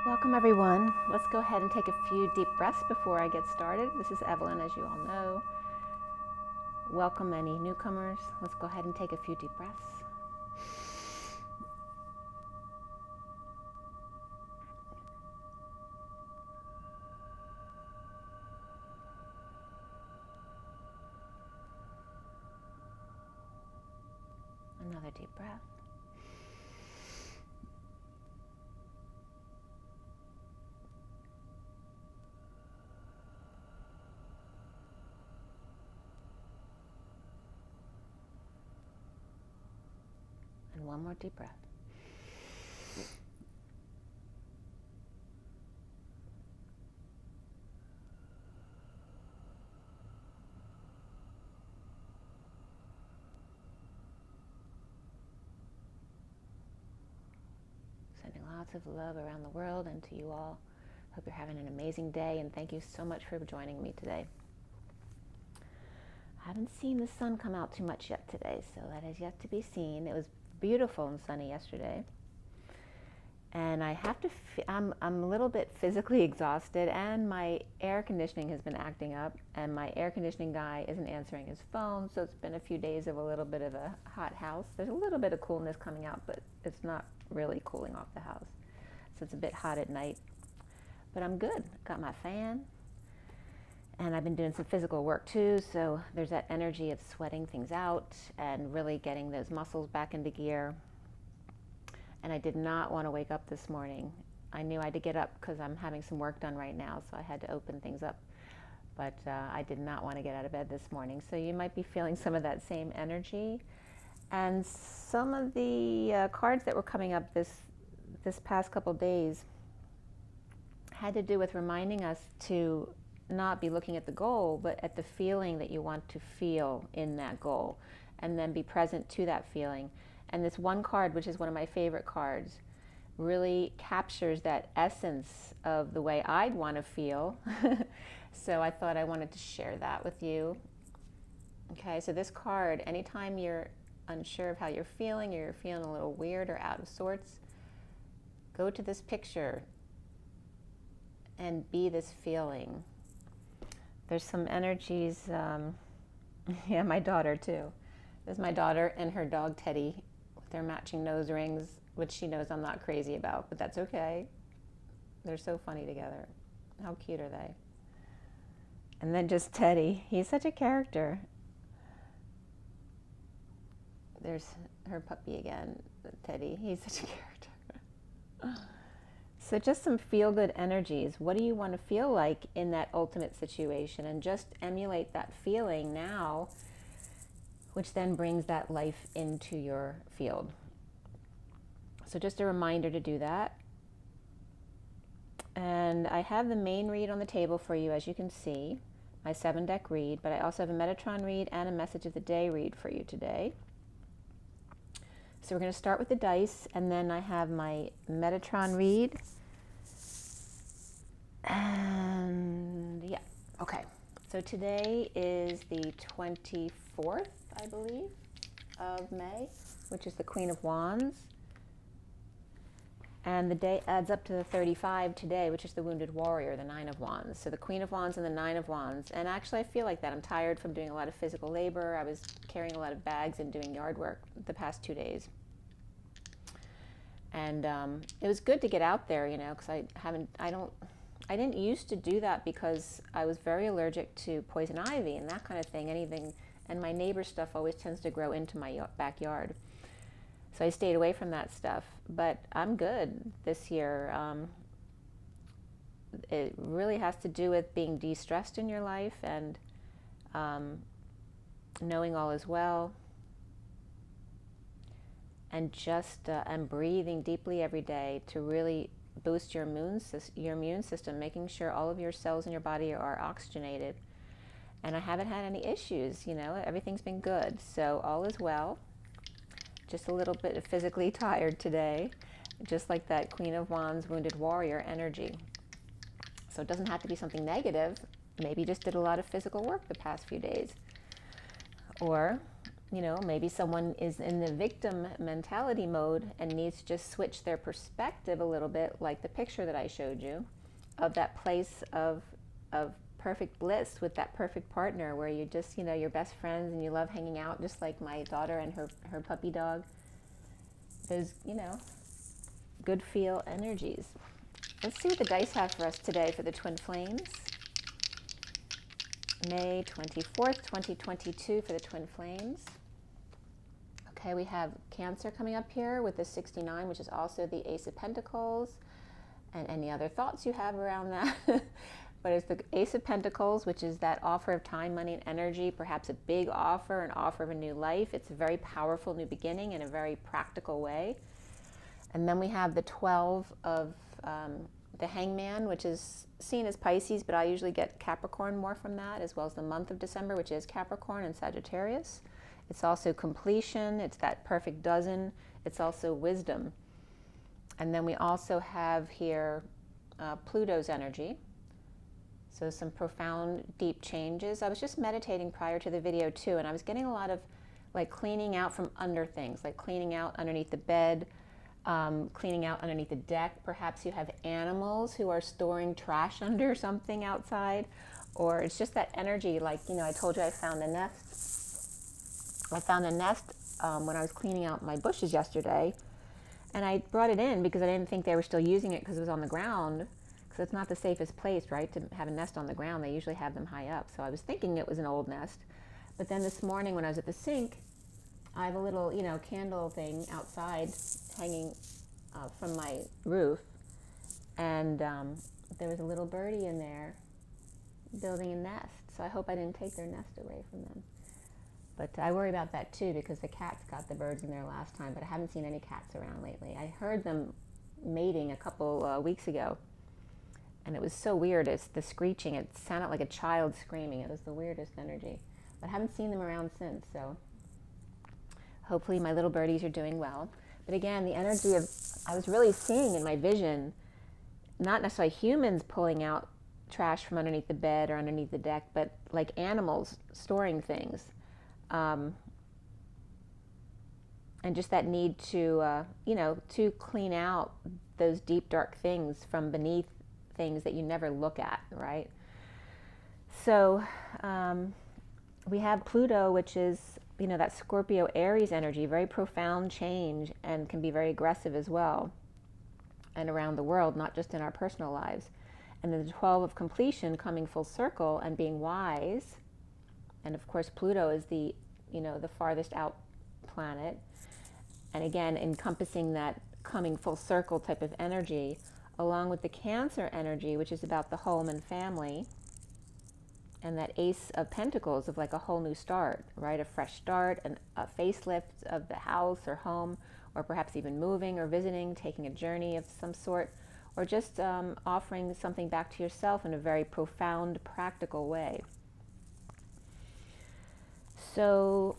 Welcome everyone. Let's go ahead and take a few deep breaths before I get started. This is Evelyn, as you all know. Welcome any newcomers. Let's go ahead and take a few deep breaths. Another deep breath. And one more deep breath. Sending lots of love around the world and to you all. Hope you're having an amazing day, and thank you so much for joining me today. I haven't seen the sun come out too much yet today, so that is yet to be seen. It was beautiful and sunny yesterday. And I have to, I'm a little bit physically exhausted, and my air conditioning has been acting up, and my air conditioning guy isn't answering his phone, so it's been a few days of a little bit of a hot house. There's a little bit of coolness coming out, but it's not really cooling off the house. So it's a bit hot at night, but I'm good. Got my fan, and I've been doing some physical work too, so there's that energy of sweating things out and really getting those muscles back into gear. And I did not want to wake up this morning. I knew I had to get up because I'm having some work done right now, so I had to open things up. But I did not want to get out of bed this morning. So you might be feeling some of that same energy. And some of the cards that were coming up this past couple days had to do with reminding us to not be looking at the goal, but at the feeling that you want to feel in that goal, and then be present to that feeling. And this one card, which is one of my favorite cards, really captures that essence of the way I'd want to feel. So I thought I wanted to share that with you. Okay, so this card, anytime you're unsure of how you're feeling, or you're feeling a little weird or out of sorts, go to this picture and be this feeling. There's some energies, yeah, my daughter too. There's my daughter and her dog Teddy with their matching nose rings, which she knows I'm not crazy about, but that's okay. They're so funny together. How cute are they? And then just Teddy, he's such a character. There's her puppy again, Teddy, he's such a character. So just some feel-good energies. What do you want to feel like in that ultimate situation? And just emulate that feeling now, which then brings that life into your field. So just a reminder to do that. And I have the main read on the table for you, as you can see, my 7-deck read, but I also have a Metatron read and a Message of the Day read for you today. So we're going to start with the dice, and then I have my Metatron read. And yeah, okay. So today is the 24th, I believe, of May, which is the Queen of Wands. And the day adds up to the 35 today, which is the Wounded Warrior, the 9 of Wands. So the Queen of Wands and the 9 of Wands. And actually I feel like that. I'm tired from doing a lot of physical labor. I was carrying a lot of bags and doing yard work the past 2 days. And it was good to get out there, you know, because I didn't used to do that because I was very allergic to poison ivy and that kind of thing, anything. And my neighbor's stuff always tends to grow into my backyard. So I stayed away from that stuff, but I'm good this year. It really has to do with being de-stressed in your life and knowing all is well, and just and breathing deeply every day to really boost your immune system, making sure all of your cells in your body are oxygenated. And I haven't had any issues, you know, everything's been good. So all is well. Just a little bit physically tired today, just like that Queen of Wands, Wounded Warrior energy. So it doesn't have to be something negative. Maybe you just did a lot of physical work the past few days. Or You know, maybe someone is in the victim mentality mode and needs to just switch their perspective a little bit, like the picture that I showed you of that place of perfect bliss with that perfect partner where you just, you know, you're best friends and you love hanging out, just like my daughter and her puppy dog. Those, you know, good feel energies. Let's see what the dice have for us today for the twin flames. May 24th, 2022 for the twin flames. Okay, we have Cancer coming up here with the 69, which is also the Ace of Pentacles, and any other thoughts you have around that. But it's the Ace of Pentacles, which is that offer of time, money, and energy, perhaps a big offer, an offer of a new life. It's a very powerful new beginning in a very practical way. And then we have the 12 of the Hangman, which is seen as Pisces, but I usually get Capricorn more from that, as well as the month of December, which is Capricorn and Sagittarius. It's also completion. It's that perfect dozen. It's also wisdom. And then we also have here Pluto's energy. So some profound, deep changes. I was just meditating prior to the video too, and I was getting a lot of like cleaning out from under things, like cleaning out underneath the bed, cleaning out underneath the deck. Perhaps you have animals who are storing trash under something outside, or it's just that energy. Like, you know, I told you I found a nest. I found a nest when I was cleaning out my bushes yesterday, and I brought it in because I didn't think they were still using it because it was on the ground. Because it's not the safest place, right, to have a nest on the ground. They usually have them high up. So I was thinking it was an old nest. But then this morning when I was at the sink, I have a little, you know, candle thing outside hanging from my roof. And there was a little birdie in there building a nest. So I hope I didn't take their nest away from them. But I worry about that too because the cats got the birds in there last time. But I haven't seen any cats around lately. I heard them mating a couple weeks ago. And it was so weird. It's the screeching. It sounded like a child screaming. It was the weirdest energy. But I haven't seen them around since. So hopefully my little birdies are doing well. But again, the energy of, I was really seeing in my vision, not necessarily humans pulling out trash from underneath the bed or underneath the deck, but like animals storing things. And just that need to, you know, to clean out those deep, dark things from beneath things that you never look at, right? So we have Pluto, which is, you know, that Scorpio Aries energy, very profound change, and can be very aggressive as well, and around the world, not just in our personal lives. And then the 12 of completion, coming full circle and being wise. And of course Pluto is the, you know, the farthest out planet, and again encompassing that coming full circle type of energy, along with the Cancer energy, which is about the home and family, and that Ace of Pentacles of like a whole new start, right? A fresh start, and a facelift of the house or home, or perhaps even moving or visiting, taking a journey of some sort, or just offering something back to yourself in a very profound, practical way. So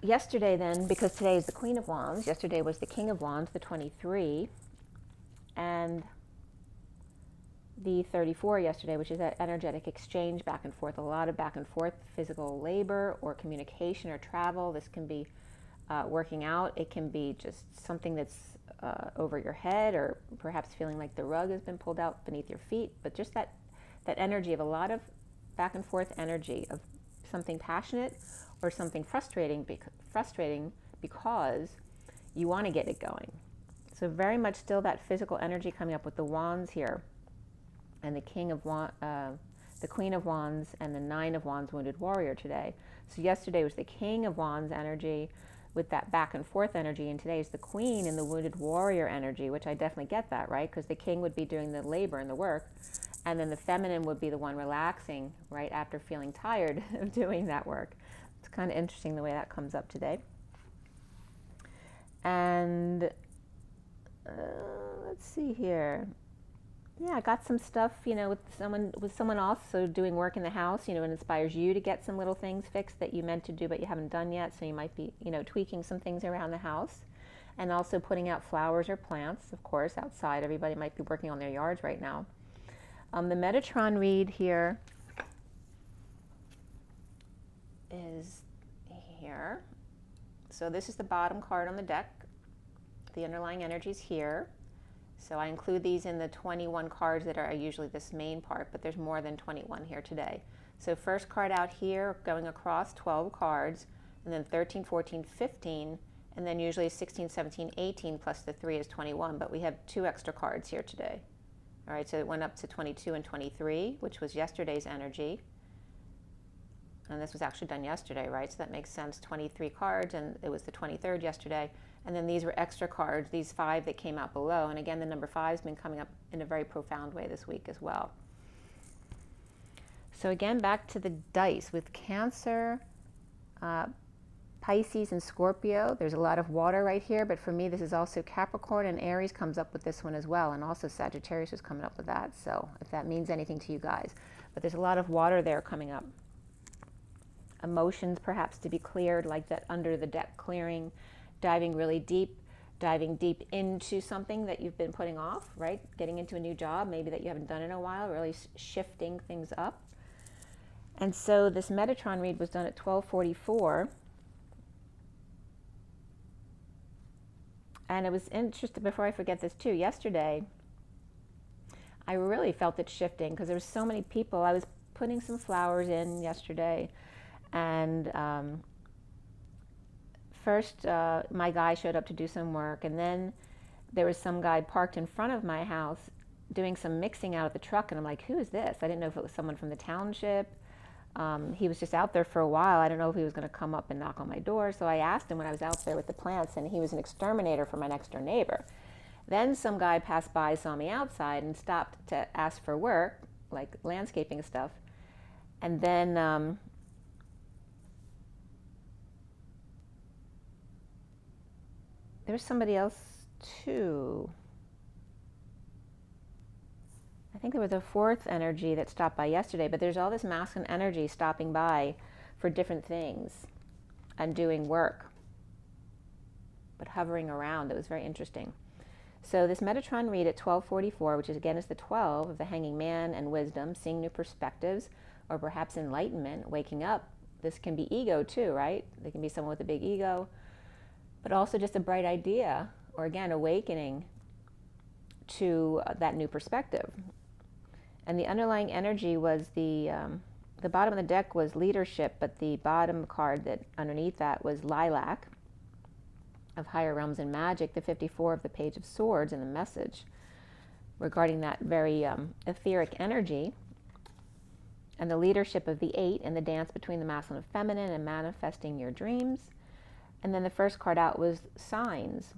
yesterday then, because today is the Queen of Wands, yesterday was the King of Wands, the 23, and the 34 yesterday, which is that energetic exchange back and forth, a lot of back and forth, physical labor or communication or travel. This can be working out. It can be just something that's over your head, or perhaps feeling like the rug has been pulled out beneath your feet. But just that energy of a lot of back and forth energy of something passionate or something frustrating because you want to get it going. So very much still that physical energy coming up with the Wands here, and the the Queen of Wands, and the 9 of Wands Wounded Warrior today. So yesterday was the King of Wands energy with that back and forth energy, and today is the Queen and the Wounded Warrior energy, which I definitely get that, right? Because the King would be doing the labor and the work, and then the feminine would be the one relaxing, right, after feeling tired of doing that work. It's kind of interesting the way that comes up today. And let's see here. Yeah, I got some stuff, you know, with someone also doing work in the house, you know, it inspires you to get some little things fixed that you meant to do but you haven't done yet. So you might be, you know, tweaking some things around the house, and also putting out flowers or plants, of course, outside. Everybody might be working on their yards right now. The Metatron read here is here. So this is the bottom card on the deck. The underlying energy is here. So I include these in the 21 cards that are usually this main part, but there's more than 21 here today. So first card out here, going across 12 cards, and then 13, 14, 15, and then usually 16, 17, 18, plus the 3 is 21, but we have 2 extra cards here today. All right, so it went up to 22 and 23, which was yesterday's energy. And this was actually done yesterday, right? So that makes sense, 23 cards, and it was the 23rd yesterday. And then these were extra cards, these 5 that came out below. And again, the number 5 has been coming up in a very profound way this week as well. So again, back to the dice with Cancer, Pisces, and Scorpio. There's a lot of water right here, but for me, this is also Capricorn, and Aries comes up with this one as well. And also Sagittarius is coming up with that. So if that means anything to you guys. But there's a lot of water there coming up. Emotions perhaps to be cleared, like that under the deck clearing, diving really deep, diving deep into something that you've been putting off, right? Getting into a new job, maybe that you haven't done in a while, really shifting things up. And so this Metatron read was done at 12:44. And it was interesting, before I forget this too, yesterday, I really felt it shifting because there were so many people. I was putting some flowers in yesterday. And first, my guy showed up to do some work, and then there was some guy parked in front of my house doing some mixing out of the truck, and I'm like, who is this? I didn't know if it was someone from the township. He was just out there for a while. I don't know if he was going to come up and knock on my door, so I asked him when I was out there with the plants, and he was an exterminator for my next door neighbor. Then some guy passed by, saw me outside, and stopped to ask for work, like landscaping stuff. And then there's somebody else too. I think there was a 4th energy that stopped by yesterday, but there's all this masculine energy stopping by for different things and doing work, but hovering around. It was very interesting. So this Metatron read at 12:44, which is again is the 12 of the Hanging Man and wisdom, seeing new perspectives, or perhaps enlightenment, waking up. This can be ego too, right? They can be someone with a big ego, but also just a bright idea, or again, awakening to that new perspective. And the underlying energy was the bottom of the deck was leadership, but the bottom card that underneath that was lilac of higher realms and magic, the 54 of the Page of Swords, and the message regarding that very etheric energy, and the leadership of the 8 and the dance between the masculine and feminine and manifesting your dreams. And then the first card out was Signs,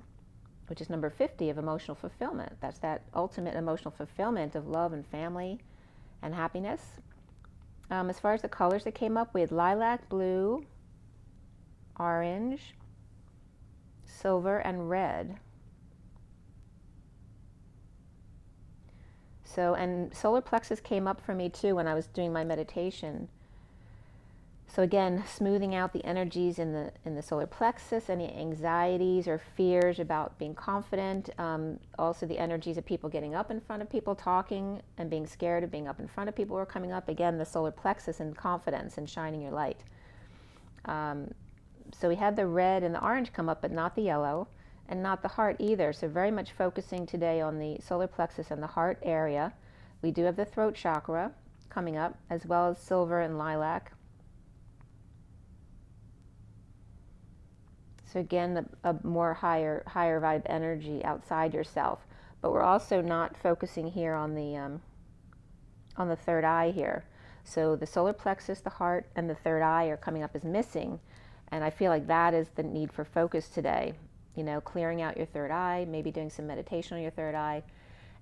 which is number 50 of emotional fulfillment. That's that ultimate emotional fulfillment of love and family and happiness. As far as the colors that came up, we had lilac, blue, orange, silver, and red. So, and solar plexus came up for me too when I was doing my meditation. So again, smoothing out the energies in the solar plexus, any anxieties or fears about being confident. Also the energies of people getting up in front of people, talking, and being scared of being up in front of people who are coming up. Again, the solar plexus and confidence and shining your light. So we had the red and the orange come up, but not the yellow, and not the heart either. So very much focusing today on the solar plexus and the heart area. We do have the throat chakra coming up, as well as silver and lilac. So again, a more higher vibe energy outside yourself. But we're also not focusing here on the third eye here. So the solar plexus, the heart, and the third eye are coming up as missing. And I feel like that is the need for focus today. You know, clearing out your third eye, maybe doing some meditation on your third eye,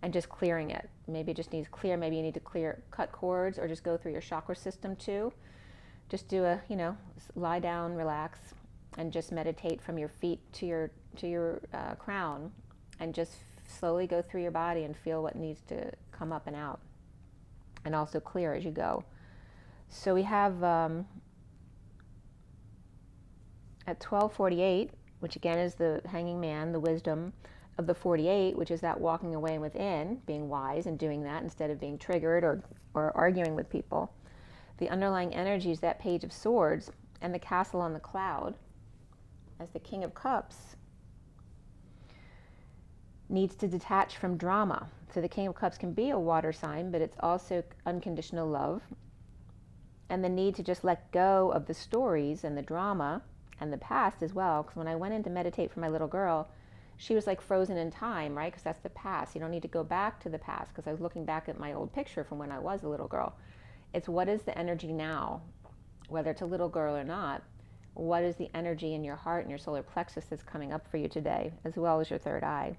and just clearing it. Maybe it just needs clear. Maybe you need to cut cords, or just go through your chakra system too. Just do a, lie down, relax, and just meditate from your feet to your crown, and just slowly go through your body and feel what needs to come up and out, and also clear as you go. So we have at 12:48, which again is the Hanging Man, the wisdom of the 48, which is that walking away within, being wise and doing that instead of being triggered or arguing with people. The underlying energy is that Page of Swords and the Castle on the Cloud. as the King of Cups, needs to detach from drama. So the King of Cups can be a water sign, but it's also unconditional love. And the need to just let go of the stories and the drama and the past as well. Because when I went in to meditate for my little girl, she was like frozen in time, right? Because that's the past. You don't need to go back to the past, because I was looking back at my old picture from when I was a little girl. It's what is the energy now, whether it's a little girl or not. What is the energy in your heart and your solar plexus that's coming up for you today, as well as your third eye?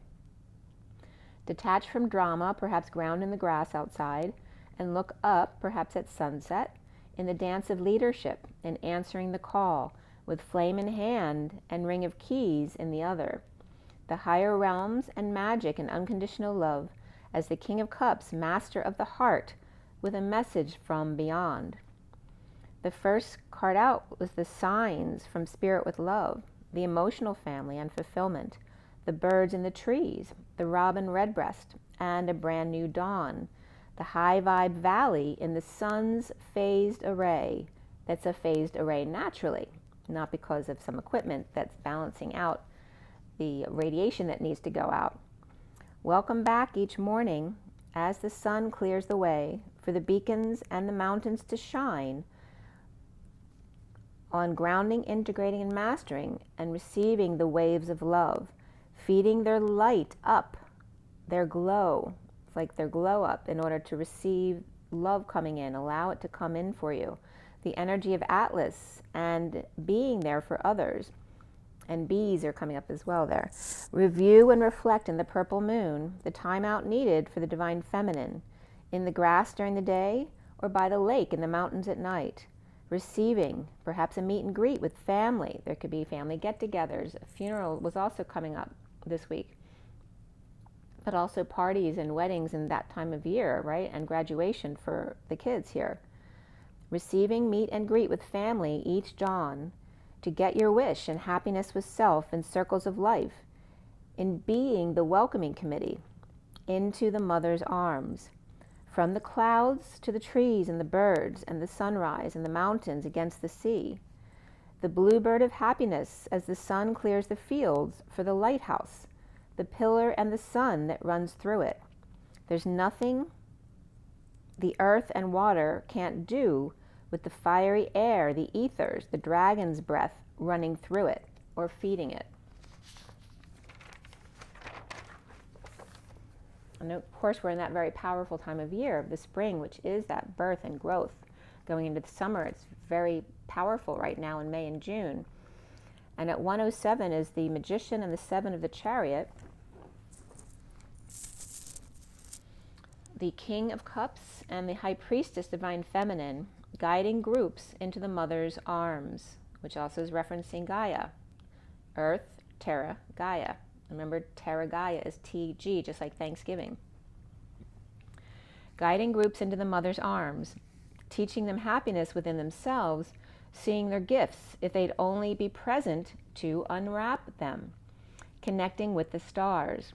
Detach from drama, perhaps ground in the grass outside, and look up, perhaps at sunset, in the dance of leadership and answering the call, with flame in hand and ring of keys in the other. The higher realms and magic and unconditional love as the King of Cups, master of the heart, with a message from beyond. The first card out was the signs from Spirit with love, the emotional family and fulfillment, the birds in the trees, the robin redbreast, and a brand new dawn. The high vibe valley in the sun's phased array. That's a phased array naturally, not because of some equipment that's balancing out the radiation that needs to go out. Welcome back each morning as the sun clears the way for the beacons and the mountains to shine on grounding, integrating, and mastering, and receiving the waves of love, feeding their light up, their glow. It's like their glow up in order to receive love coming in. Allow it to come in for you. The energy of Atlas and being there for others. And bees are coming up as well there. Review and reflect in the purple moon, the time out needed for the divine feminine, in the grass during the day or by the lake in the mountains at night. Receiving, perhaps a meet and greet with family. There could be family get-togethers. A funeral was also coming up this week. But also parties and weddings in that time of year, right? And graduation for the kids here. Receiving, meet and greet with family each dawn to get your wish and happiness with self in circles of life. In being the welcoming committee into the mother's arms. From the clouds to the trees and the birds and the sunrise and the mountains against the sea. The bluebird of happiness as the sun clears the fields for the lighthouse, the pillar and the sun that runs through it. There's nothing the earth and water can't do with the fiery air, the ethers, the dragon's breath running through it or feeding it. And of course, we're in that very powerful time of year of the spring, which is that birth and growth. Going into the summer, it's very powerful right now in May and June. And at 107 is the Magician and the 7 of the Chariot. The King of Cups and the High Priestess, Divine Feminine, guiding groups into the Mother's arms, which also is referencing Gaia. Earth, Terra, Gaia. Remember, Terra Gaia is TG, just like Thanksgiving. Guiding groups into the mother's arms, teaching them happiness within themselves, seeing their gifts if they'd only be present to unwrap them, connecting with the stars.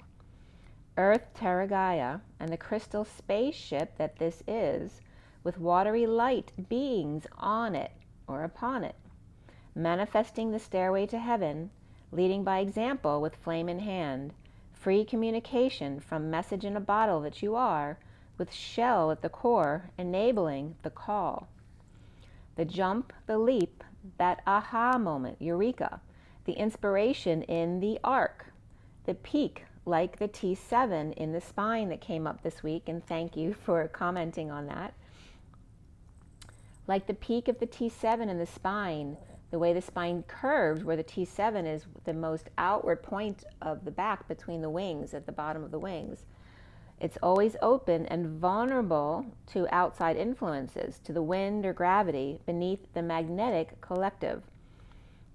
Earth, Terra Gaia, and the crystal spaceship that this is, with watery light beings on it or upon it, manifesting the stairway to heaven, leading by example with flame in hand, free communication from message in a bottle that you are, with shell at the core, enabling the call. The jump, the leap, that aha moment, eureka, the inspiration in the arc, the peak, like the T7 in the spine that came up this week, and thank you for commenting on that. Like the peak of the T7 in the spine, the way the spine curves, where the T7 is the most outward point of the back between the wings, at the bottom of the wings. It's always open and vulnerable to outside influences, to the wind or gravity beneath the magnetic collective.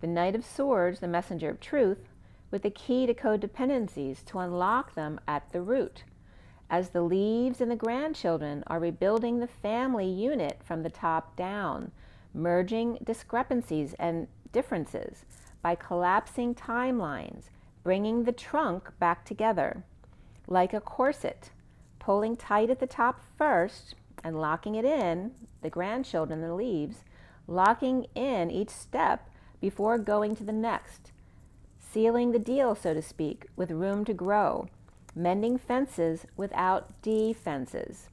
The Knight of Swords, the messenger of truth, with the key to codependencies to unlock them at the root. As the leaves and the grandchildren are rebuilding the family unit from the top down, merging discrepancies and differences by collapsing timelines, bringing the trunk back together. Like a corset, pulling tight at the top first and locking it in, the grandchildren, the leaves, locking in each step before going to the next. sealing the deal, so to speak, with room to grow, mending fences without defenses.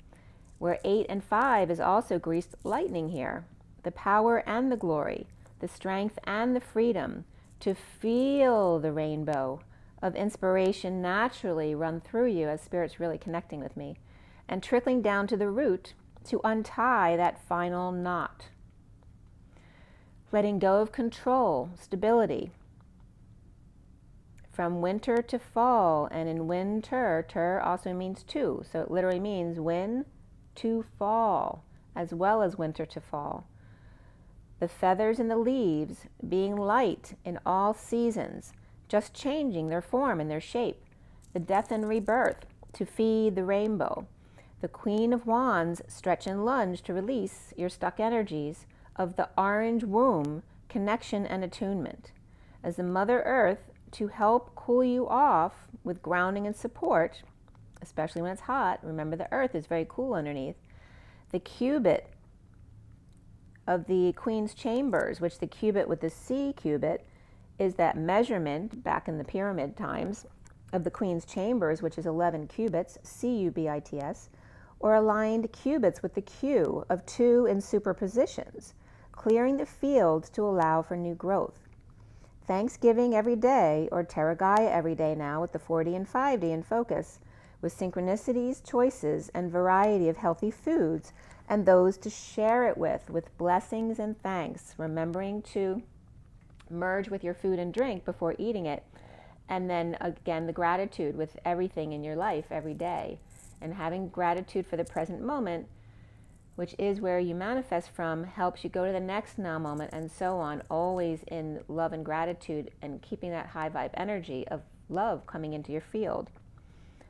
Where 8 and 5 is also greased lightning here, the power and the glory, the strength and the freedom to feel the rainbow of inspiration naturally run through you as Spirit's really connecting with me, and trickling down to the root to untie that final knot. Letting go of control, stability. From winter to fall, and in winter, ter also means two, so it literally means win to fall, as well as winter to fall. The feathers in the leaves being light in all seasons, just changing their form and their shape. The death and rebirth to feed the rainbow. The Queen of Wands stretch and lunge to release your stuck energies of the orange womb, connection and attunement. As the Mother Earth to help cool you off with grounding and support, especially when it's hot. Remember, the earth is very cool underneath. The cubit of the Queen's Chambers, which the cubit with the C cubit is that measurement back in the pyramid times of the Queen's Chambers, which is 11 cubits, C-U-B-I-T-S, or aligned cubits with the Q of 2 in superpositions, clearing the field to allow for new growth. Thanksgiving every day, or Teragaya every day now with the 4D and 5D in focus, with synchronicities, choices, and variety of healthy foods, and those to share it with blessings and thanks, remembering to merge with your food and drink before eating it, and then again the gratitude with everything in your life every day, and having gratitude for the present moment, which is where you manifest from, helps you go to the next now moment, and so on, always in love and gratitude, and keeping that high vibe energy of love coming into your field.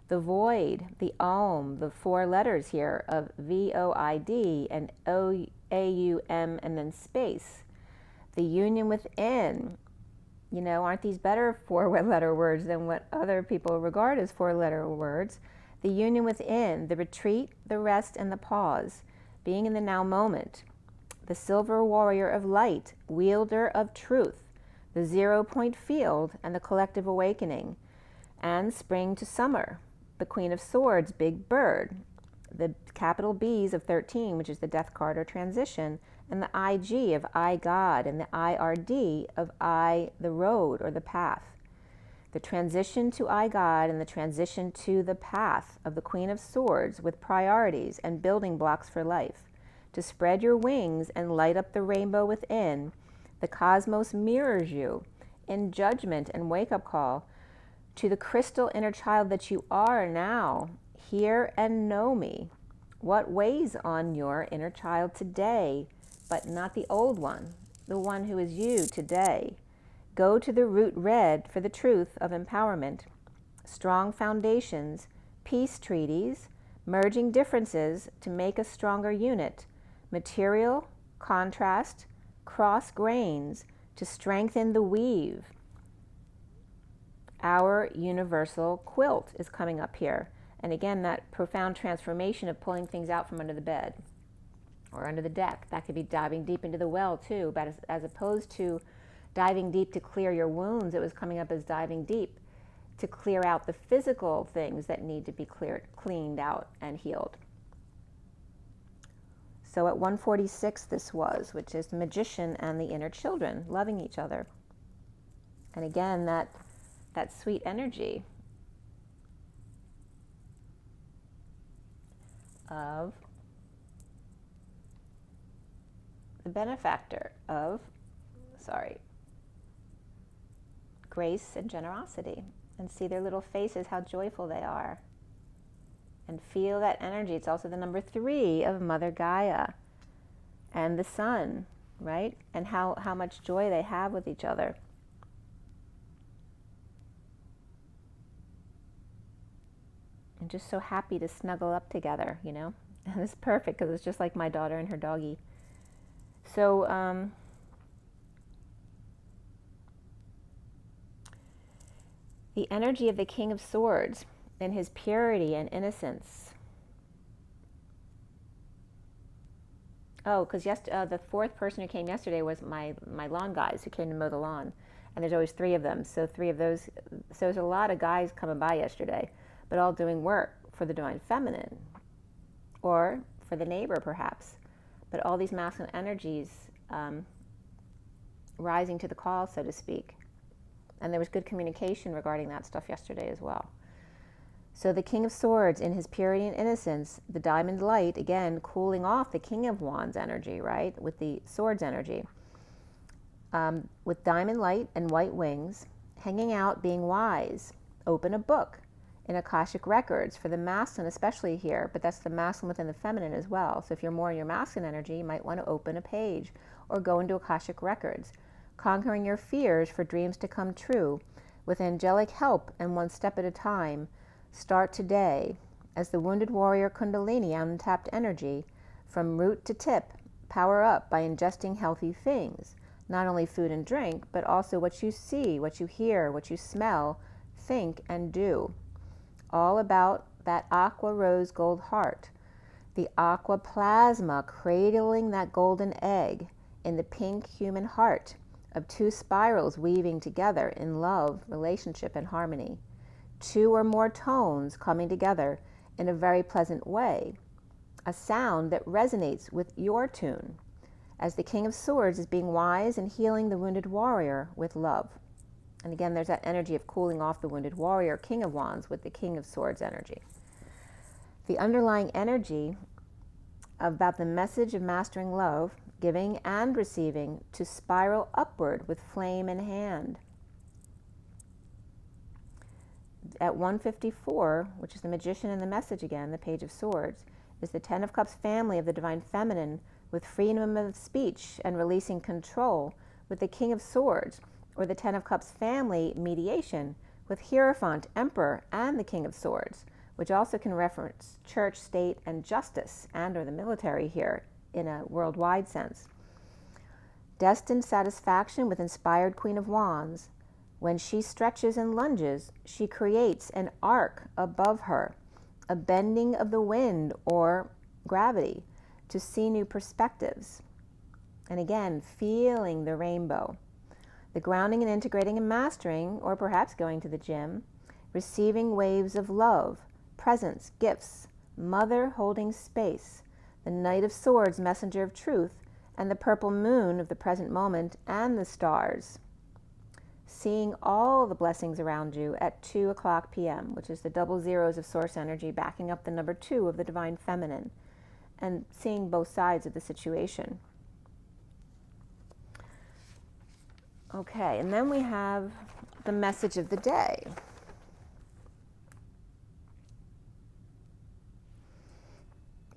The void, the Om, the 4 letters here of V-O-I-D and O-A-U-M and then space. The union within. You know, aren't these better 4-letter words than what other people regard as 4-letter words? The union within, the retreat, the rest, and the pause. Being in the now moment. The silver warrior of light, wielder of truth. The 0-point field and the collective awakening. And spring to summer. The Queen of Swords, big bird. The capital B's of 13, which is the death card or transition. And the I-G of I, God, and the I-R-D of I, the road or the path. The transition to I, God, and the transition to the path of the Queen of Swords with priorities and building blocks for life. To spread your wings and light up the rainbow within, the cosmos mirrors you in judgment and wake-up call to the crystal inner child that you are now. Hear and know me. What weighs on your inner child today, but not the old one, the one who is you today. Go to the root red for the truth of empowerment, strong foundations, peace treaties, merging differences to make a stronger unit, material, contrast, cross grains to strengthen the weave. Our universal quilt is coming up here. And again, that profound transformation of pulling things out from under the bed or under the deck. That could be diving deep into the well too, but as opposed to diving deep to clear your wounds, it was coming up as diving deep to clear out the physical things that need to be cleaned out and healed. So at 146 this was, which is the magician and the inner children loving each other. And again, that sweet energy of the benefactor of, grace and generosity, and see their little faces, how joyful they are. And feel that energy. It's also the number 3 of Mother Gaia and the sun, right? And how much joy they have with each other. And just so happy to snuggle up together, you know? And it's perfect because it's just like my daughter and her doggie. So, the energy of the King of Swords and his purity and innocence. Oh, because the 4th person who came yesterday was my lawn guys who came to mow the lawn. And there's always 3 of them. So 3 of those. So there's a lot of guys coming by yesterday, but all doing work for the divine feminine or for the neighbor perhaps. But all these masculine energies rising to the call, so to speak. And there was good communication regarding that stuff yesterday as well. So the King of Swords in his purity and innocence, the diamond light, again, cooling off the King of Wands energy, right, with the Swords energy. With diamond light and white wings, hanging out, being wise, open a book in Akashic records for the masculine, especially here, but that's the masculine within the feminine as well. So if you're more in your masculine energy, you might want to open a page or go into Akashic records, conquering your fears for dreams to come true with angelic help and one step at a time. Start today as the wounded warrior Kundalini untapped energy from root to tip, power up by ingesting healthy things, not only food and drink, but also what you see, what you hear, what you smell, think, and do. All about that aqua rose gold heart, the aqua plasma cradling that golden egg in the pink human heart of 2 spirals weaving together in love, relationship, and harmony. 2 or more tones coming together in a very pleasant way, a sound that resonates with your tune, as the King of Swords is being wise and healing the wounded warrior with love. And again, there's that energy of cooling off the wounded warrior, King of Wands, with the King of Swords energy. The underlying energy about the message of mastering love, giving and receiving, to spiral upward with flame in hand. At 154, which is the Magician and the message again, the Page of Swords, is the 10 of Cups family of the divine feminine with freedom of speech and releasing control with the King of Swords, or the 10 of Cups family mediation with Hierophant, Emperor, and the King of Swords, which also can reference church, state, and justice, and or the military here in a worldwide sense. Destined satisfaction with inspired Queen of Wands. When she stretches and lunges, she creates an arc above her, a bending of the wind or gravity to see new perspectives. And again, feeling the rainbow. The grounding and integrating and mastering, or perhaps going to the gym, receiving waves of love, presents, gifts, mother holding space, the Knight of Swords, messenger of truth, and the purple moon of the present moment, and the stars. Seeing all the blessings around you at 2 o'clock p.m., which is the double zeros of source energy backing up the number 2 of the divine feminine, and seeing both sides of the situation. Okay, and then we have the message of the day.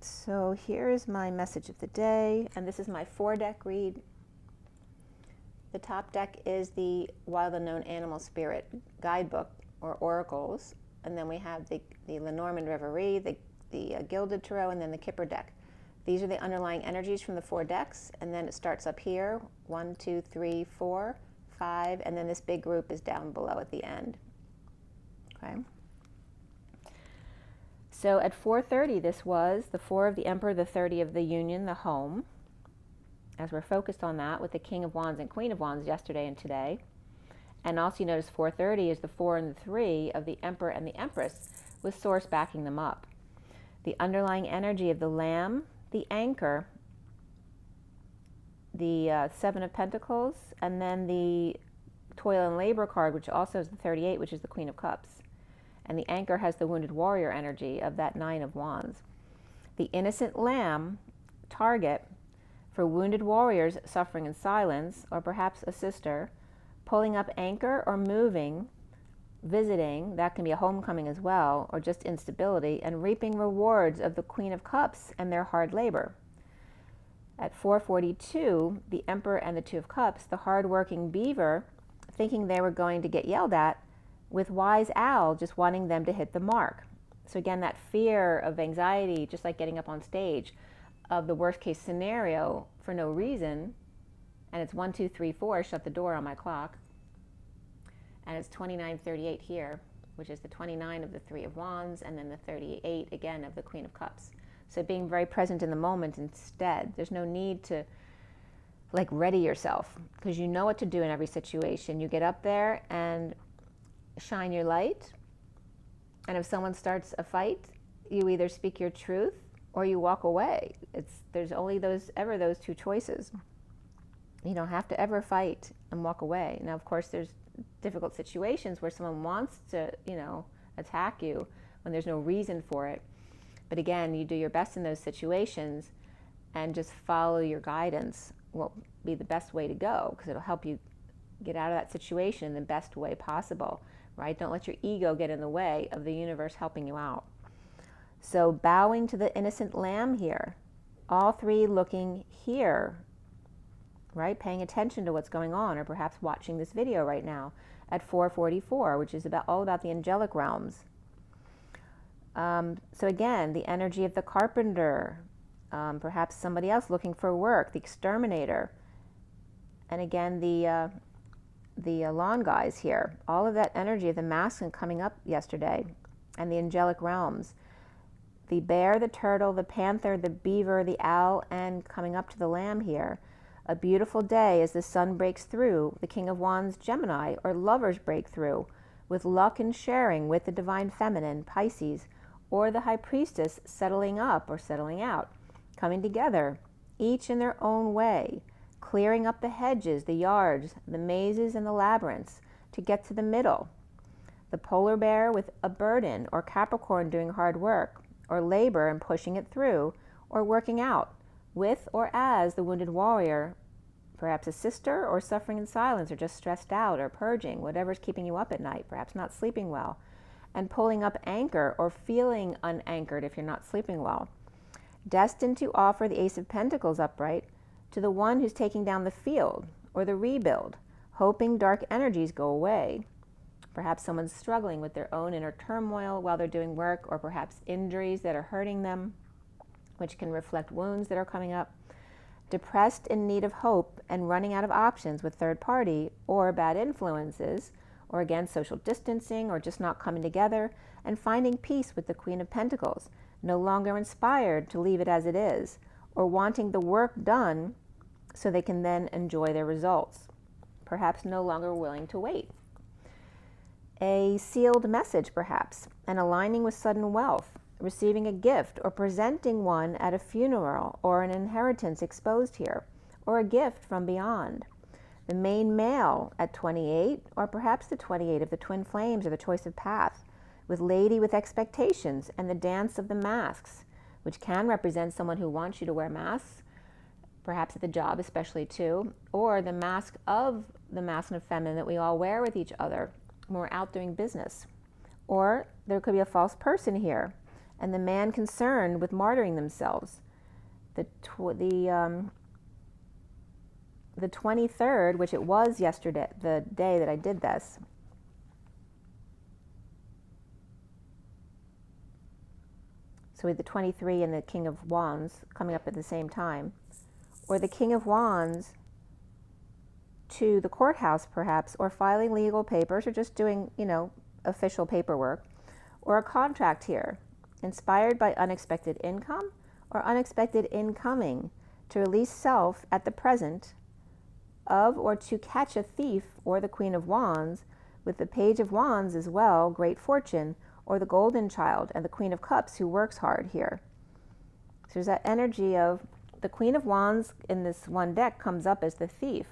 So here is my message of the day, and this is my 4-deck read. The top deck is the Wild Unknown Animal Spirit Guidebook, or Oracles, and then we have the Lenormand Reverie, the Gilded Tarot, and then the Kipper deck. These are the underlying energies from the 4 decks, and then it starts up here, 1, 2, 3, 4, 5, and then this big group is down below at the end. Okay. So at 4:30, this was the 4 of the Emperor, the 30 of the Union, the home, as we're focused on that with the King of Wands and Queen of Wands yesterday and today. And also you notice 4:30 is the 4 and the 3 of the Emperor and the Empress, with Source backing them up. The underlying energy of the Lamb, the Anchor, the 7 of Pentacles, and then the Toil and Labor card, which also is the 38, which is the Queen of Cups. And the Anchor has the Wounded Warrior energy of that 9 of Wands. The Innocent Lamb, target for wounded warriors suffering in silence, or perhaps a sister, pulling up anchor or moving, visiting, that can be a homecoming as well, or just instability, and reaping rewards of the Queen of Cups and their hard labor. At 4:42, the Emperor and the 2 of Cups, the hard-working beaver, thinking they were going to get yelled at, with wise owl just wanting them to hit the mark. So again, that fear of anxiety, just like getting up on stage, of the worst case scenario for no reason, and it's 1, 2, 3, 4, shut the door on my clock, and it's 29:38 here, which is the 29 of the 3 of Wands, and then the 38 again of the Queen of Cups. So being very present in the moment instead. There's no need to like ready yourself, because you know what to do in every situation. You get up there and shine your light, and if someone starts a fight, you either speak your truth or you walk away. There's only those two choices. You don't have to ever fight and walk away. Now, of course, there's difficult situations where someone wants to, attack you when there's no reason for it. But again, you do your best in those situations and just follow your guidance will be the best way to go, because it'll help you get out of that situation in the best way possible, right? Don't let your ego get in the way of the universe helping you out. So bowing to the innocent lamb here, all three looking here, right? Paying attention to what's going on, or perhaps watching this video right now at 4:44, which is all about the angelic realms. So again, the energy of the carpenter, perhaps somebody else looking for work, the exterminator, and again the lawn guys here. All of that energy of the masculine coming up yesterday, and the angelic realms. The bear, the turtle, the panther, the beaver, the owl, and coming up to the lamb here. A beautiful day as the sun breaks through, the King of Wands, Gemini, or lovers break through, with luck and sharing with the divine feminine, Pisces, or the high priestess settling up or settling out, coming together, each in their own way, clearing up the hedges, the yards, the mazes, and the labyrinths to get to the middle. The polar bear with a burden, or Capricorn doing hard work, or labor and pushing it through, or working out, with or as the wounded warrior, perhaps a sister, or suffering in silence, or just stressed out, or purging, whatever's keeping you up at night, perhaps not sleeping well, and pulling up anchor, or feeling unanchored if you're not sleeping well. Destined to offer the Ace of Pentacles upright to the one who's taking down the field, or the rebuild, hoping dark energies go away. Perhaps someone's struggling with their own inner turmoil while they're doing work, or perhaps injuries that are hurting them, which can reflect wounds that are coming up. Depressed, in need of hope, and running out of options with third party or bad influences, or again social distancing, or just not coming together, and finding peace with the Queen of Pentacles, no longer inspired to leave it as it is, or wanting the work done so they can then enjoy their results, perhaps no longer willing to wait. A sealed message perhaps, and aligning with sudden wealth, receiving a gift or presenting one at a funeral, or an inheritance exposed here, or a gift from beyond. The main male at 28, or perhaps the 28 of the twin flames, or the choice of path, with lady with expectations and the dance of the masks, which can represent someone who wants you to wear masks, perhaps at the job especially too, or the mask of the masculine and feminine that we all wear with each other when we're out doing business. Or there could be a false person here, and the man concerned with martyring themselves. The 23rd, which it was yesterday, the day that I did this, so we had the 23 and the King of Wands coming up at the same time, or the King of Wands to the courthouse perhaps, or filing legal papers, or just doing, official paperwork, or a contract here, inspired by unexpected income or unexpected incoming, to release self at the present of, or to catch a thief, or the Queen of Wands, with the Page of Wands as well, great fortune, or the Golden Child, and the Queen of Cups who works hard here. So there's that energy of the Queen of Wands in this one deck comes up as the thief,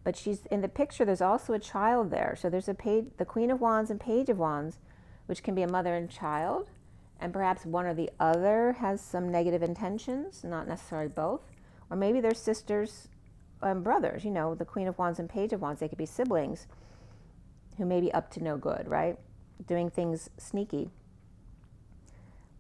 but she's in the picture, there's also a child there. So there's the Queen of Wands and Page of Wands, which can be a mother and child, and perhaps one or the other has some negative intentions, not necessarily both, or maybe they're sisters and brothers, the Queen of Wands and Page of Wands, they could be siblings who may be up to no good, right? Doing things sneaky.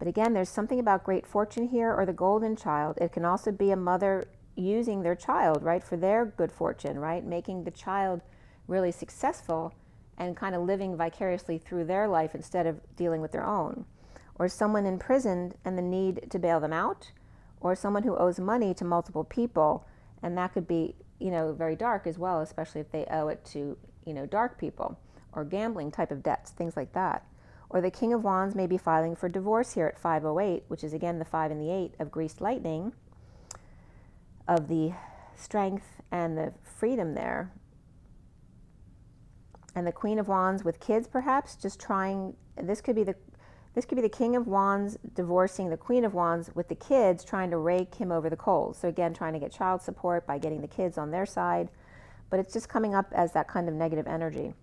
But again, there's something about great fortune here, or the Golden Child. It can also be a mother using their child, right, for their good fortune, right? Making the child really successful and kind of living vicariously through their life instead of dealing with their own. Or someone imprisoned and the need to bail them out, or someone who owes money to multiple people, and that could be, very dark as well, especially if they owe it to, dark people, or gambling type of debts, things like that. Or the King of Wands may be filing for divorce here at 508, which is again the 5 and the 8 of greased lightning, of the strength and the freedom there. And the Queen of Wands with kids, perhaps, just trying, this could be the King of Wands divorcing the Queen of Wands with the kids, trying to rake him over the coals. So again, trying to get child support by getting the kids on their side. But it's just coming up as that kind of negative energy.